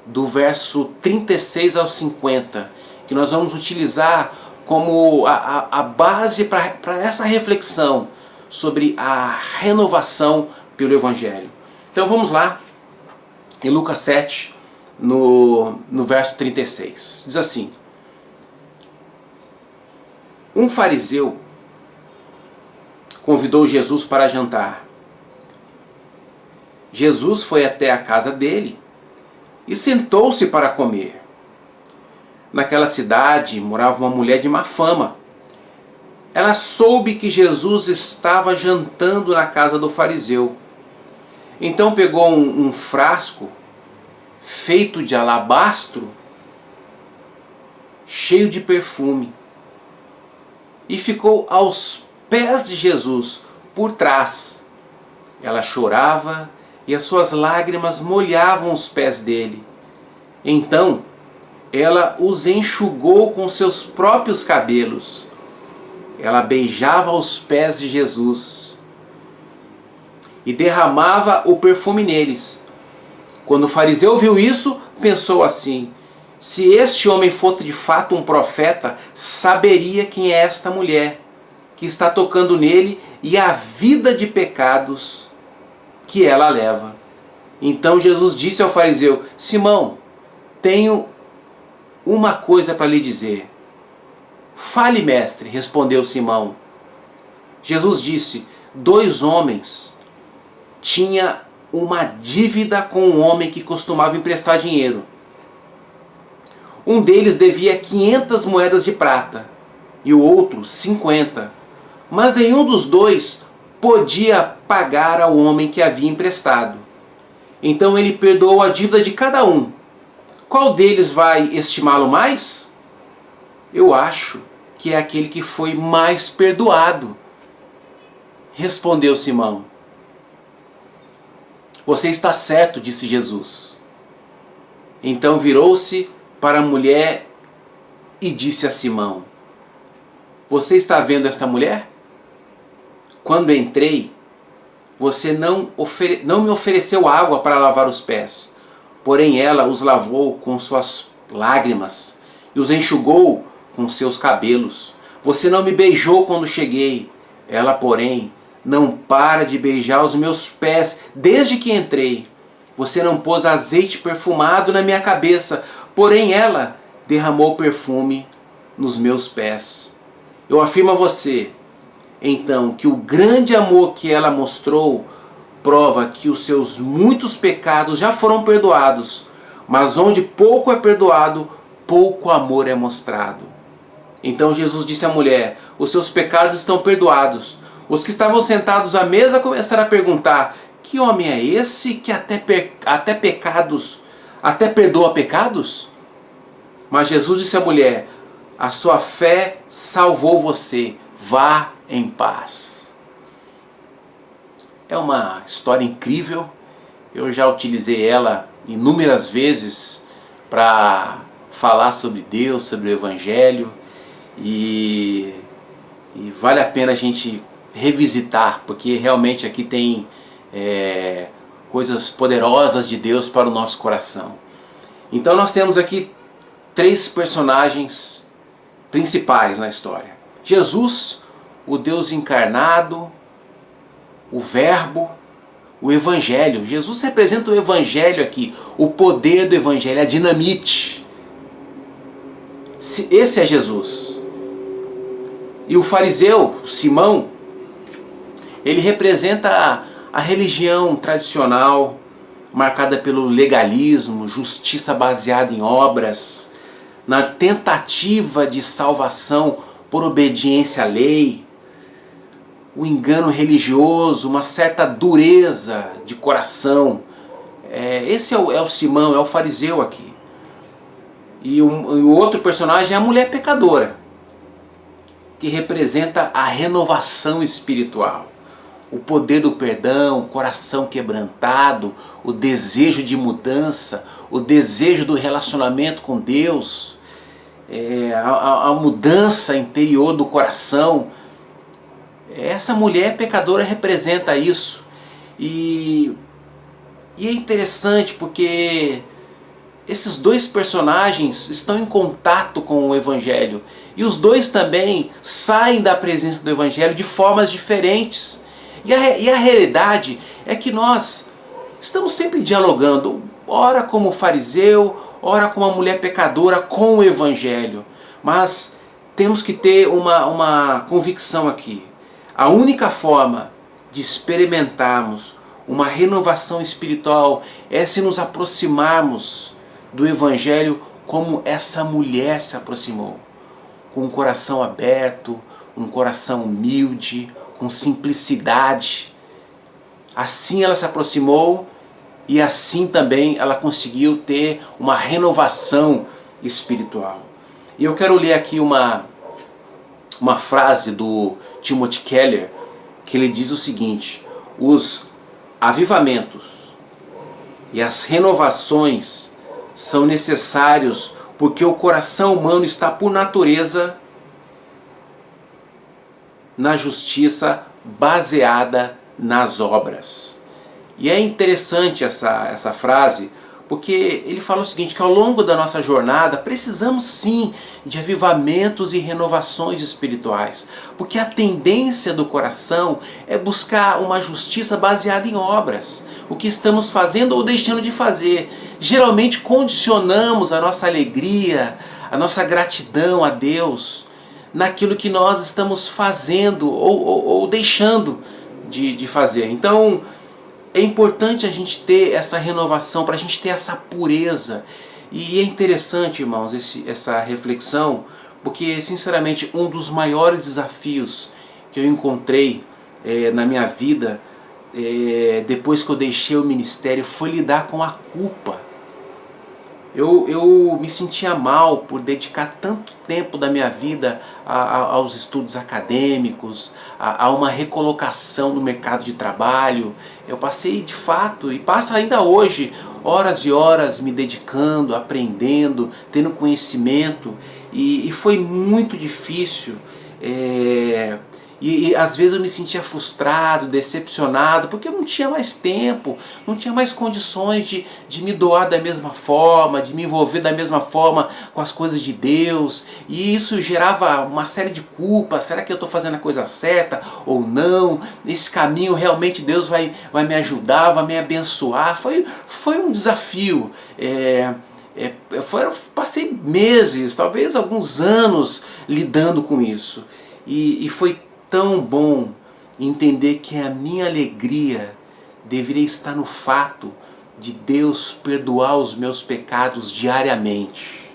do verso 36 ao 50, que nós vamos utilizar como a base para essa reflexão sobre a renovação pelo Evangelho. Então vamos lá, em Lucas 7, no verso 36. Diz assim: um fariseu convidou Jesus para jantar. Jesus foi até a casa dele e sentou-se para comer. Naquela cidade morava uma mulher de má fama. Ela soube que Jesus estava jantando na casa do fariseu. Então pegou um frasco feito de alabastro, cheio de perfume, e ficou aos pés de Jesus, por trás. Ela chorava e as suas lágrimas molhavam os pés dele. Então ela os enxugou com seus próprios cabelos. Ela beijava os pés de Jesus e derramava o perfume neles. Quando o fariseu viu isso, pensou assim: se este homem fosse de fato um profeta, saberia quem é esta mulher que está tocando nele e a vida de pecados que ela leva. Então Jesus disse ao fariseu: Simão, tenho uma coisa para lhe dizer. Fale, mestre, respondeu Simão. Jesus disse: 2 homens tinham uma dívida com um homem que costumava emprestar dinheiro. Um deles devia 500 moedas de prata e o outro 50. Mas nenhum dos dois podia pagar ao homem que havia emprestado. Então ele perdoou a dívida de cada um. Qual deles vai estimá-lo mais? Eu acho que é aquele que foi mais perdoado. Respondeu Simão. Você está certo, disse Jesus. Então virou-se para a mulher e disse a Simão: você está vendo esta mulher? Quando entrei, você não me ofereceu água para lavar os pés, porém ela os lavou com suas lágrimas e os enxugou com seus cabelos. Você não me beijou quando cheguei, ela, porém, não para de beijar os meus pés desde que entrei. Você não pôs azeite perfumado na minha cabeça, porém ela derramou perfume nos meus pés. Eu afirmo a você, então, que o grande amor que ela mostrou prova que os seus muitos pecados já foram perdoados, mas onde pouco é perdoado, pouco amor é mostrado. Então Jesus disse à mulher: os seus pecados estão perdoados. Os que estavam sentados à mesa começaram a perguntar: que homem é esse que até perdoa pecados? Mas Jesus disse à mulher: a sua fé salvou você, vá em paz. É uma história incrível, eu já utilizei ela inúmeras vezes para falar sobre Deus, sobre o Evangelho, e vale a pena a gente revisitar, porque realmente aqui tem coisas poderosas de Deus para o nosso coração. Então nós temos aqui 3 personagens principais na história: Jesus, o Deus encarnado, o Verbo, o Evangelho. Jesus representa o Evangelho aqui, o poder do Evangelho, a dinamite. Esse é Jesus. E o fariseu, Simão, ele representa a religião tradicional, marcada pelo legalismo, justiça baseada em obras, na tentativa de salvação por obediência à lei, o engano religioso, uma certa dureza de coração. Esse é o Simão, é o fariseu aqui. E o outro personagem é a mulher pecadora, que representa a renovação espiritual, o poder do perdão, o coração quebrantado, o desejo de mudança, o desejo do relacionamento com Deus, a mudança interior do coração. Essa mulher pecadora representa isso. E é interessante porque esses 2 personagens estão em contato com o Evangelho. E os 2 também saem da presença do Evangelho de formas diferentes. E a realidade é que nós estamos sempre dialogando, ora como fariseu, ora como uma mulher pecadora com o Evangelho. Mas temos que ter uma convicção aqui. A única forma de experimentarmos uma renovação espiritual é se nos aproximarmos do Evangelho como essa mulher se aproximou. Com um coração aberto, um coração humilde, com simplicidade. Assim ela se aproximou e assim também ela conseguiu ter uma renovação espiritual. E eu quero ler aqui uma frase do Timothy Keller, que ele diz o seguinte: os avivamentos e as renovações são necessários porque o coração humano está por natureza na justiça baseada nas obras. E é interessante essa frase, porque ele fala o seguinte, que ao longo da nossa jornada precisamos sim de avivamentos e renovações espirituais, porque a tendência do coração é buscar uma justiça baseada em obras, o que estamos fazendo ou deixando de fazer. Geralmente condicionamos a nossa alegria, a nossa gratidão a Deus naquilo que nós estamos fazendo ou deixando de fazer. Então é importante a gente ter essa renovação, para a gente ter essa pureza. E é interessante, irmãos, essa reflexão, porque sinceramente um dos maiores desafios que eu encontrei na minha vida, depois que eu deixei o ministério, foi lidar com a culpa. Eu me sentia mal por dedicar tanto tempo da minha vida aos estudos acadêmicos, a uma recolocação no mercado de trabalho. Eu passei de fato, e passo ainda hoje, horas e horas me dedicando, aprendendo, tendo conhecimento, e foi muito difícil. E às vezes eu me sentia frustrado, decepcionado, porque eu não tinha mais tempo, não tinha mais condições de me doar da mesma forma, de me envolver da mesma forma com as coisas de Deus. E isso gerava uma série de culpas. Será que eu estou fazendo a coisa certa ou não? Esse caminho realmente Deus vai me ajudar, vai me abençoar? Foi um desafio. Passei meses, talvez alguns anos lidando com isso. E foi tão bom entender que a minha alegria deveria estar no fato de Deus perdoar os meus pecados diariamente.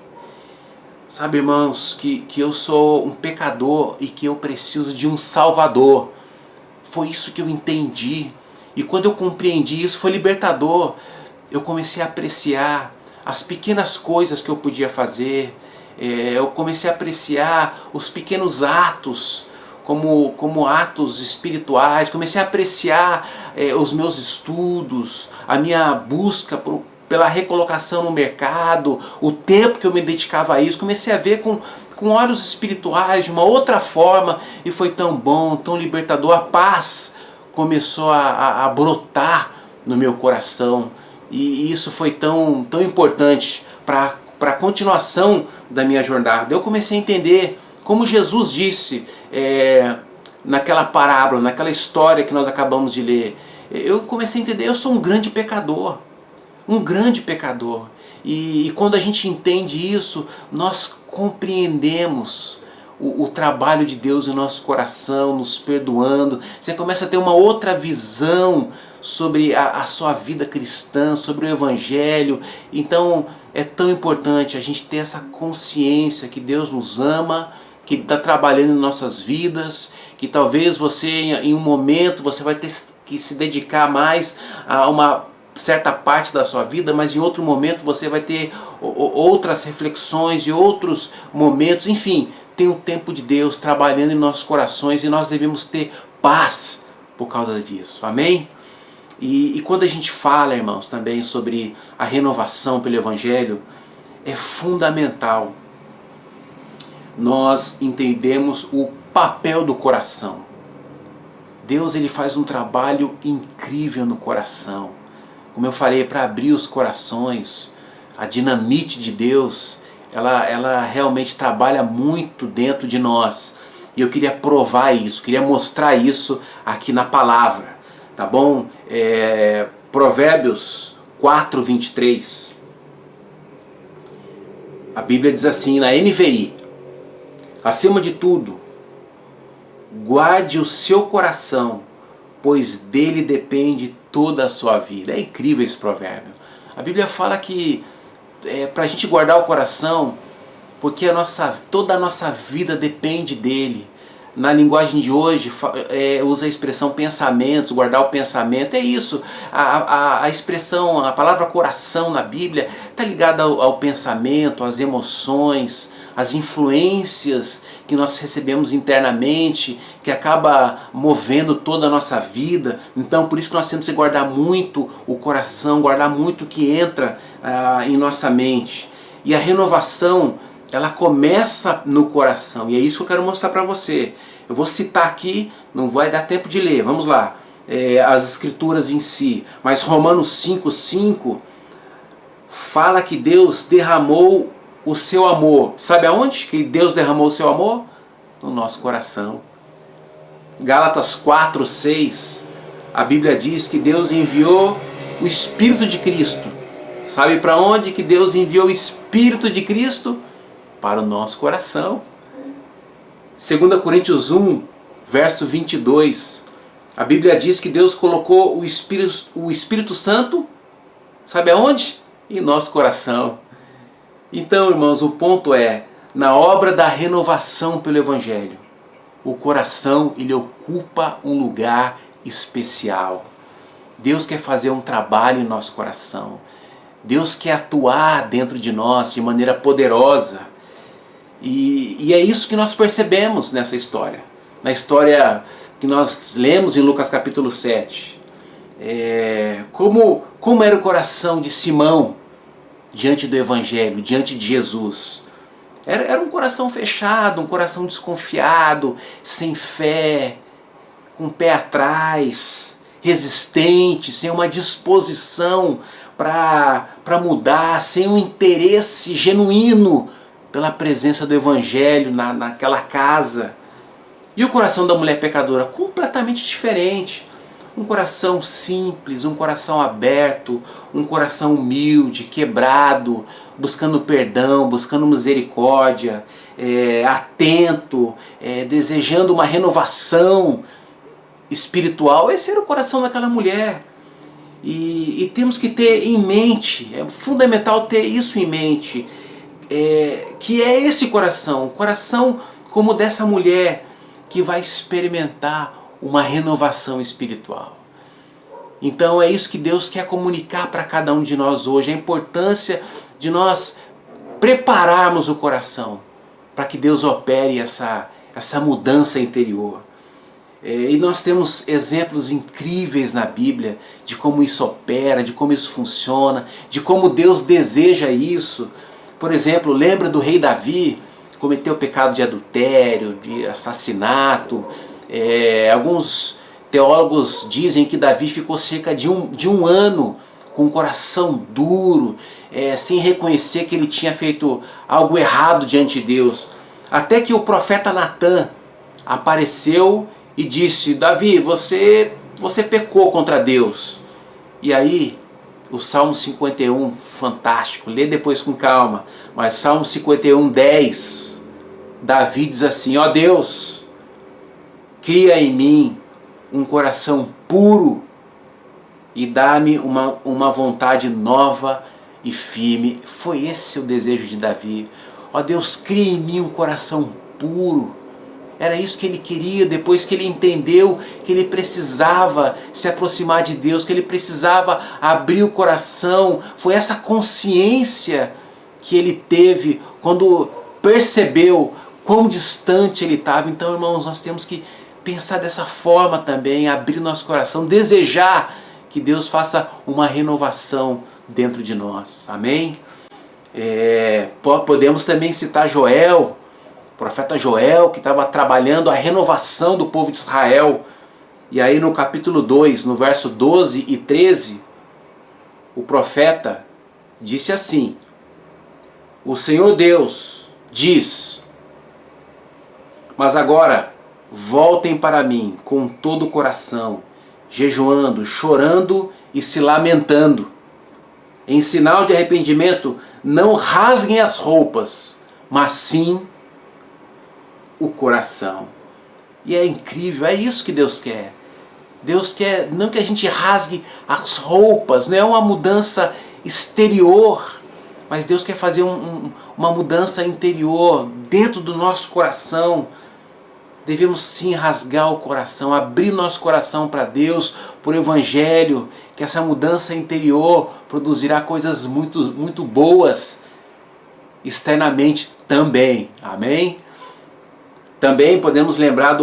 Sabe, irmãos, que eu sou um pecador e que eu preciso de um Salvador. Foi isso que eu entendi. E quando eu compreendi isso, foi libertador. Eu comecei a apreciar as pequenas coisas que eu podia fazer. Eu comecei a apreciar os pequenos atos como atos espirituais. Comecei a apreciar os meus estudos, a minha busca pela recolocação no mercado, o tempo que eu me dedicava a isso. Comecei a ver com olhos espirituais de uma outra forma, e foi tão bom, tão libertador. A paz começou a brotar no meu coração, e isso foi tão importante para a continuação da minha jornada. Eu comecei a entender, como Jesus disse naquela parábola, naquela história que nós acabamos de ler. Eu comecei a entender, eu sou um grande pecador. Um grande pecador. E quando a gente entende isso, nós compreendemos o trabalho de Deus em nosso coração, nos perdoando. Você começa a ter uma outra visão sobre a sua vida cristã, sobre o Evangelho. Então é tão importante a gente ter essa consciência que Deus nos ama, que Ele está trabalhando em nossas vidas, que talvez você em um momento você vai ter que se dedicar mais a uma certa parte da sua vida, mas em outro momento você vai ter outras reflexões e outros momentos. Enfim, tem o tempo de Deus trabalhando em nossos corações, e nós devemos ter paz por causa disso. Amém? E quando a gente fala, irmãos, também sobre a renovação pelo Evangelho, é fundamental nós entendemos o papel do coração. Deus, Ele faz um trabalho incrível no coração. Como eu falei, para abrir os corações, a dinamite de Deus, ela realmente trabalha muito dentro de nós. E eu queria provar isso, queria mostrar isso aqui na palavra, tá bom? Provérbios 4:23. A Bíblia diz assim, na NVI: acima de tudo, guarde o seu coração, pois dele depende toda a sua vida. É incrível esse provérbio. A Bíblia fala que para a gente guardar o coração, porque toda a nossa vida depende dele. Na linguagem de hoje, usa a expressão pensamentos, guardar o pensamento. É isso. A expressão, a palavra coração na Bíblia está ligada ao pensamento, às emoções, as influências que nós recebemos internamente, que acaba movendo toda a nossa vida. Então, por isso que nós temos que guardar muito o coração, guardar muito o que entra em nossa mente. E a renovação, ela começa no coração, e é isso que eu quero mostrar para você. Eu vou citar aqui, não vai dar tempo de ler, vamos lá, as escrituras em si, mas Romanos 5:5 fala que Deus derramou o seu amor. Sabe aonde que Deus derramou o seu amor? No nosso coração. Gálatas 4:6, a Bíblia diz que Deus enviou o Espírito de Cristo. Sabe para onde que Deus enviou o Espírito de Cristo? Para o nosso coração. 2 Coríntios 1, verso 22, a Bíblia diz que Deus colocou o Espírito Santo, sabe aonde? Em nosso coração. Então, irmãos, o ponto é, na obra da renovação pelo Evangelho, o coração, ele ocupa um lugar especial. Deus quer fazer um trabalho em nosso coração. Deus quer atuar dentro de nós de maneira poderosa. E é isso que nós percebemos nessa história. Na história que nós lemos em Lucas capítulo 7. Como era o coração de Simão diante do Evangelho, diante de Jesus. Era um coração fechado, um coração desconfiado, sem fé, com o pé atrás, resistente, sem uma disposição para mudar, sem um interesse genuíno pela presença do Evangelho naquela casa. E o coração da mulher pecadora? Completamente diferente. Um coração simples, um coração aberto, um coração humilde, quebrado, buscando perdão, buscando misericórdia, atento, desejando uma renovação espiritual. Esse era o coração daquela mulher. E temos que ter em mente, é fundamental ter isso em mente. que é esse coração, coração como dessa mulher que vai experimentar uma renovação espiritual. Então é isso que Deus quer comunicar para cada um de nós hoje, a importância de nós prepararmos o coração para que Deus opere essa mudança interior. E nós temos exemplos incríveis na Bíblia de como isso opera, de como isso funciona, de como Deus deseja isso. Por exemplo, lembra do rei Davi, que cometeu o pecado de adultério, de assassinato. Alguns teólogos dizem que Davi ficou cerca de um ano com o coração duro, sem reconhecer que ele tinha feito algo errado diante de Deus. Até que o profeta Natã apareceu e disse: Davi, você pecou contra Deus. E aí, o Salmo 51, fantástico, lê depois com calma, mas Salmo 51, 10, Davi diz assim: ó Deus, cria em mim um coração puro e dá-me uma vontade nova e firme. Foi esse o desejo de Davi. Ó Deus, cria em mim um coração puro. Era isso que ele queria, depois que ele entendeu que ele precisava se aproximar de Deus, que ele precisava abrir o coração. Foi essa consciência que ele teve quando percebeu quão distante ele estava. Então, irmãos, nós temos que pensar dessa forma também, abrir nosso coração, desejar que Deus faça uma renovação dentro de nós. Amém? Podemos também citar Joel, o profeta Joel, que estava trabalhando a renovação do povo de Israel. E aí no capítulo 2, no verso 12 e 13, o profeta disse assim: o Senhor Deus diz, mas agora voltem para mim com todo o coração, jejuando, chorando e se lamentando. Em sinal de arrependimento, não rasguem as roupas, mas sim o coração. E é incrível, é isso que Deus quer. Deus quer não que a gente rasgue as roupas, não é uma mudança exterior, mas Deus quer fazer uma mudança interior, dentro do nosso coração. Devemos sim rasgar o coração, abrir nosso coração para Deus, para o Evangelho, que essa mudança interior produzirá coisas muito, muito boas externamente também. Amém? Também podemos lembrar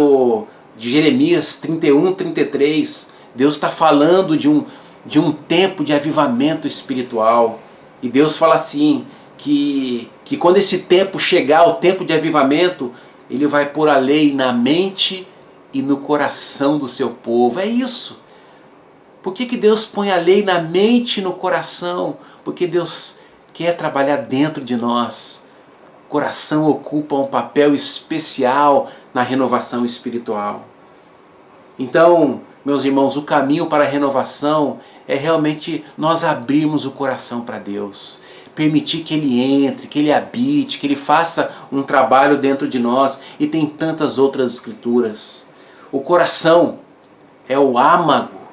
de Jeremias 31, 33. Deus está falando de um tempo de avivamento espiritual. E Deus fala assim, que quando esse tempo chegar, o tempo de avivamento, Ele vai pôr a lei na mente e no coração do seu povo. É isso. Por que Deus põe a lei na mente e no coração? Porque Deus quer trabalhar dentro de nós. O coração ocupa um papel especial na renovação espiritual. Então, meus irmãos, o caminho para a renovação é realmente nós abrirmos o coração para Deus. Permitir que Ele entre, que Ele habite, que Ele faça um trabalho dentro de nós. E tem tantas outras escrituras. O coração é o âmago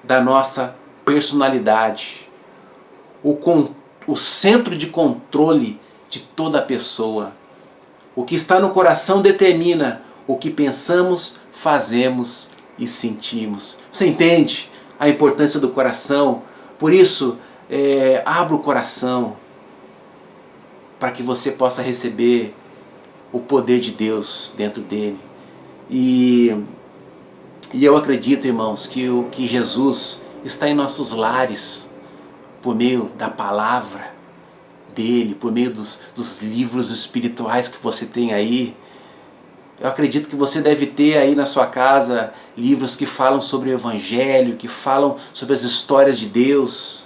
da nossa personalidade. O centro de controle de toda pessoa. O que está no coração determina o que pensamos, fazemos e sentimos. Você entende a importância do coração? Por isso, abra o coração para que você possa receber o poder de Deus dentro dele. E eu acredito, irmãos, que Jesus está em nossos lares por meio da palavra dele, por meio dos livros espirituais que você tem aí. Eu acredito que você deve ter aí na sua casa livros que falam sobre o Evangelho, que falam sobre as histórias de Deus.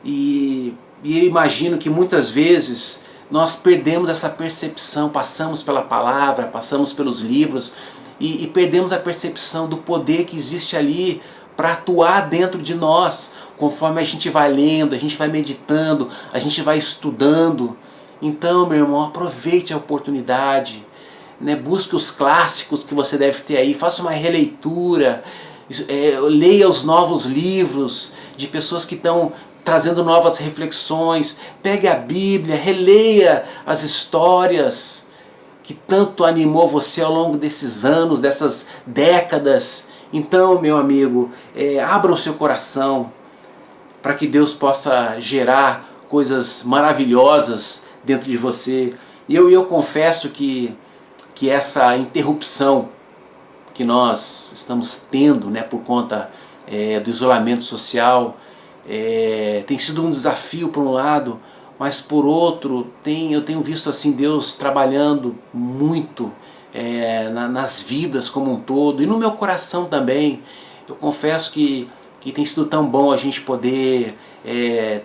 E eu imagino que muitas vezes nós perdemos essa percepção, passamos pela palavra, passamos pelos livros e perdemos a percepção do poder que existe ali para atuar dentro de nós, conforme a gente vai lendo, a gente vai meditando, a gente vai estudando. Então, meu irmão, aproveite a oportunidade, né? Busque os clássicos que você deve ter aí, faça uma releitura, leia os novos livros de pessoas que estão trazendo novas reflexões. Pegue a Bíblia, releia as histórias que tanto animou você ao longo desses anos, dessas décadas. Então, meu amigo, abra o seu coração para que Deus possa gerar coisas maravilhosas dentro de você. E eu confesso que essa interrupção que nós estamos tendo, né, por conta do isolamento social, tem sido um desafio por um lado, mas por outro eu tenho visto assim Deus trabalhando muito nas vidas como um todo e no meu coração também. Eu confesso que tem sido tão bom a gente poder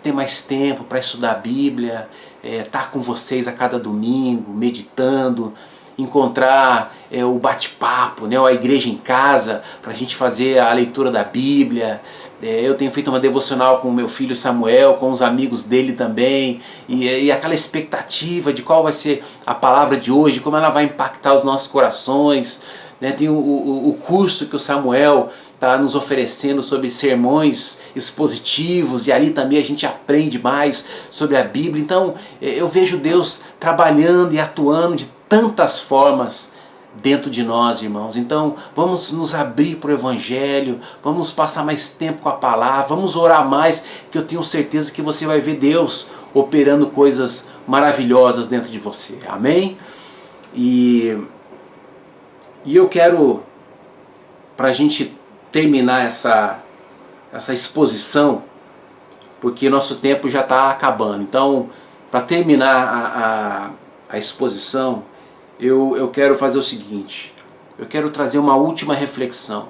ter mais tempo para estudar a Bíblia, estar com vocês a cada domingo, meditando, encontrar o bate-papo, né, a igreja em casa, para a gente fazer a leitura da Bíblia. Eu tenho feito uma devocional com o meu filho Samuel, com os amigos dele também, e aquela expectativa de qual vai ser a palavra de hoje, como ela vai impactar os nossos corações. Né? Tem o curso que o Samuel está nos oferecendo sobre sermões expositivos, e ali também a gente aprende mais sobre a Bíblia. Então eu vejo Deus trabalhando e atuando de tantas formas dentro de nós, irmãos. Então vamos nos abrir para o Evangelho, vamos passar mais tempo com a palavra, vamos orar mais, que eu tenho certeza que você vai ver Deus operando coisas maravilhosas dentro de você. Amém? E eu quero, para a gente terminar essa exposição, porque nosso tempo já está acabando. Então, para terminar a exposição, eu quero fazer o seguinte: eu quero trazer uma última reflexão.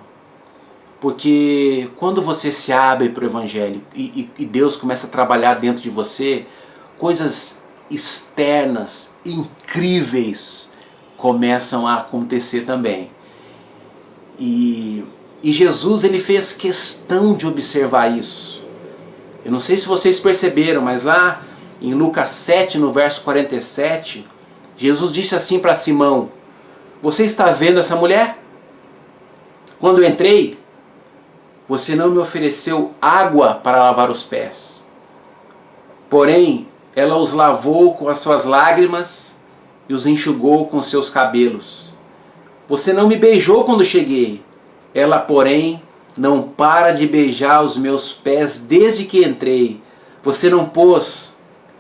Porque quando você se abre para o Evangelho e Deus começa a trabalhar dentro de você, coisas externas, incríveis, começam a acontecer também. E Jesus, ele fez questão de observar isso. Eu não sei se vocês perceberam, mas lá em Lucas 7, no verso 47, Jesus disse assim para Simão: você está vendo essa mulher? Quando eu entrei, você não me ofereceu água para lavar os pés. Porém, ela os lavou com as suas lágrimas e os enxugou com seus cabelos. Você não me beijou quando cheguei. Ela, porém, não para de beijar os meus pés desde que entrei. Você não pôs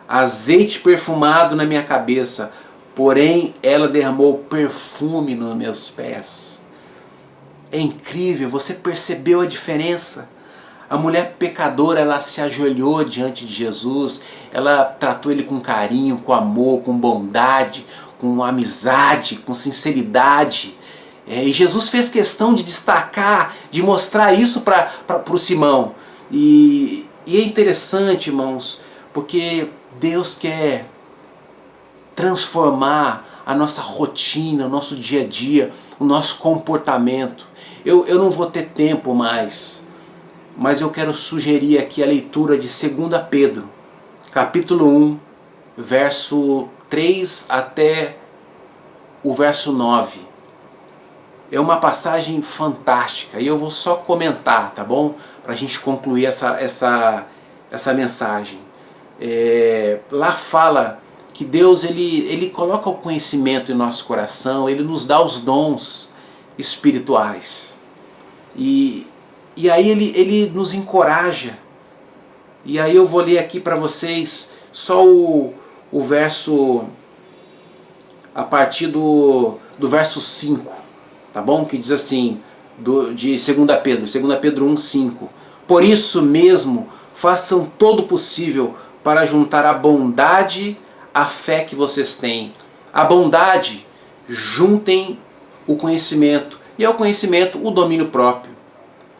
azeite perfumado na minha cabeça, porém ela derramou perfume nos meus pés. É incrível, você percebeu a diferença? A mulher pecadora, ela se ajoelhou diante de Jesus, ela tratou ele com carinho, com amor, com bondade, com amizade, com sinceridade. E Jesus fez questão de destacar, de mostrar isso para o Simão. E é interessante, irmãos, porque Deus quer transformar a nossa rotina, o nosso dia a dia, o nosso comportamento. Eu não vou ter tempo mais, mas eu quero sugerir aqui a leitura de 2 Pedro, capítulo 1, verso 3 até o verso 9. É uma passagem fantástica e eu vou só comentar, tá bom? Para a gente concluir essa mensagem. Lá fala que Deus ele coloca o conhecimento em nosso coração, ele nos dá os dons espirituais. E aí ele nos encoraja. E aí eu vou ler aqui para vocês só o verso, a partir do verso 5. Tá bom? Que diz assim, de 2 Pedro 1, 5. Por isso mesmo, façam todo o possível para juntar a bondade à fé que vocês têm. A bondade, juntem o conhecimento. E ao conhecimento, o domínio próprio.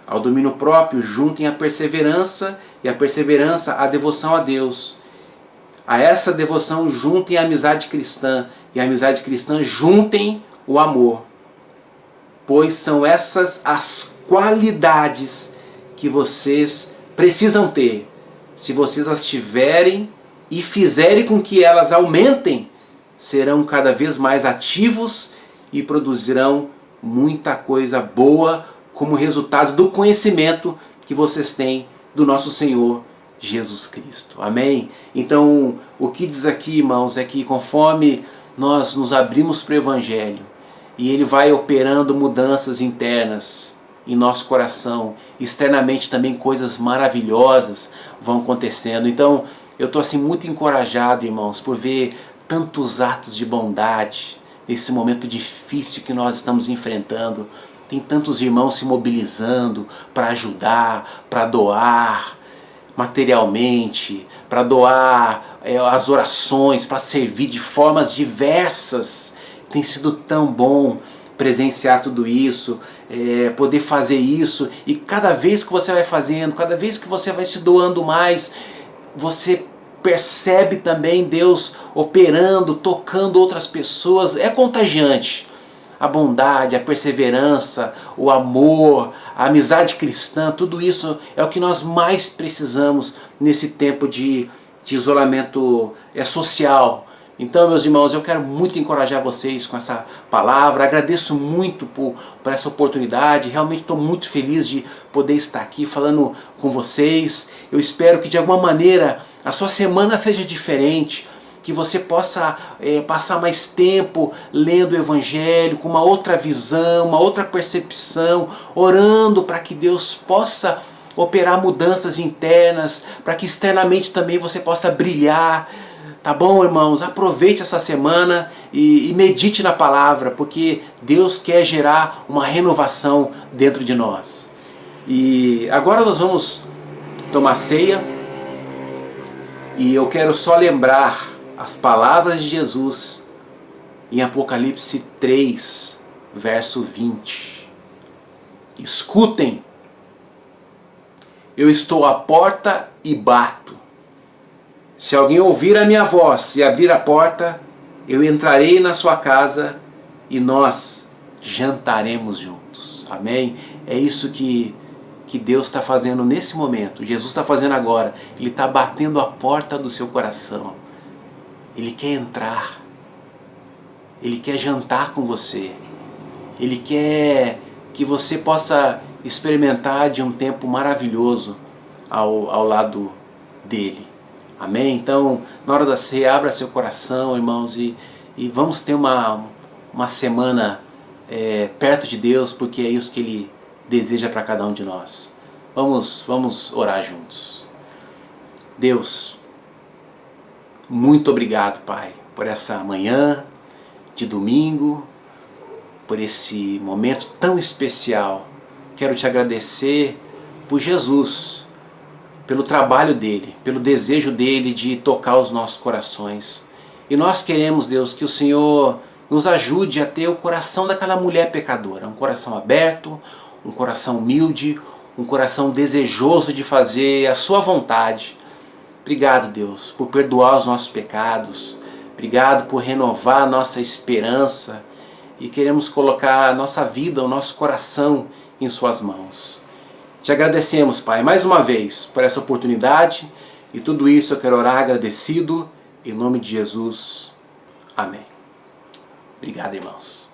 Ao domínio próprio, juntem a perseverança. E a perseverança, a devoção a Deus. A essa devoção, juntem a amizade cristã. E a amizade cristã, juntem o amor. Pois são essas as qualidades que vocês precisam ter. Se vocês as tiverem e fizerem com que elas aumentem, serão cada vez mais ativos e produzirão muita coisa boa como resultado do conhecimento que vocês têm do nosso Senhor Jesus Cristo. Amém? Então, o que diz aqui, irmãos, é que conforme nós nos abrimos para o Evangelho e ele vai operando mudanças internas em nosso coração, externamente também coisas maravilhosas vão acontecendo. Então, eu estou assim muito encorajado, irmãos, por ver tantos atos de bondade nesse momento difícil que nós estamos enfrentando. Tem tantos irmãos se mobilizando para ajudar, para doar materialmente, para doar as orações, para servir de formas diversas. Tem sido tão bom presenciar tudo isso, poder fazer isso, e cada vez que você vai fazendo, cada vez que você vai se doando mais, você percebe também Deus operando, tocando outras pessoas. É contagiante. A bondade, a perseverança, o amor, a amizade cristã, tudo isso é o que nós mais precisamos nesse tempo de isolamento social. Então, meus irmãos, eu quero muito encorajar vocês com essa palavra. Agradeço muito por essa oportunidade. Realmente estou muito feliz de poder estar aqui falando com vocês. Eu espero que de alguma maneira a sua semana seja diferente, que você possa passar mais tempo lendo o Evangelho com uma outra visão, uma outra percepção, orando para que Deus possa operar mudanças internas, para que externamente também você possa brilhar. Tá bom, irmãos? Aproveite essa semana e medite na palavra, porque Deus quer gerar uma renovação dentro de nós. E agora nós vamos tomar ceia, e eu quero só lembrar as palavras de Jesus em Apocalipse 3, verso 20. Escutem, eu estou à porta e bato. Se alguém ouvir a minha voz e abrir a porta, eu entrarei na sua casa e nós jantaremos juntos. Amém? É isso que Deus está fazendo nesse momento. Jesus está fazendo agora. Ele está batendo a porta do seu coração. Ele quer entrar. Ele quer jantar com você. Ele quer que você possa experimentar de um tempo maravilhoso ao lado dele. Amém? Então, na hora da ceia, abra seu coração, irmãos, e vamos ter uma semana perto de Deus, porque é isso que Ele deseja para cada um de nós. Vamos orar juntos. Deus, muito obrigado, Pai, por essa manhã de domingo, por esse momento tão especial. Quero te agradecer por Jesus, pelo trabalho dele, pelo desejo dele de tocar os nossos corações. E nós queremos, Deus, que o Senhor nos ajude a ter o coração daquela mulher pecadora, um coração aberto, um coração humilde, um coração desejoso de fazer a sua vontade. Obrigado, Deus, por perdoar os nossos pecados. Obrigado por renovar a nossa esperança. E queremos colocar a nossa vida, o nosso coração em suas mãos. Te agradecemos, Pai, mais uma vez por essa oportunidade, e tudo isso eu quero orar agradecido, em nome de Jesus. Amém. Obrigado, irmãos.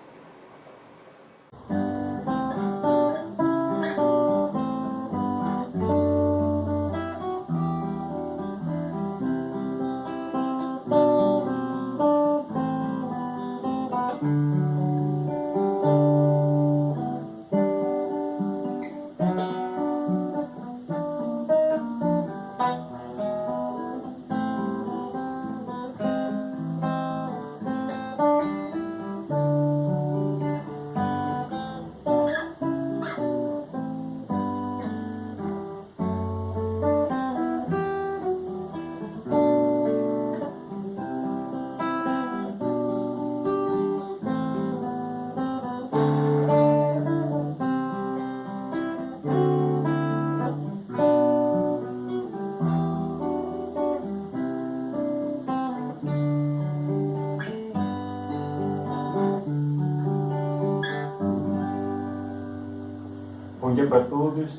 Bom dia para todos.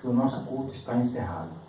O nosso culto está encerrado.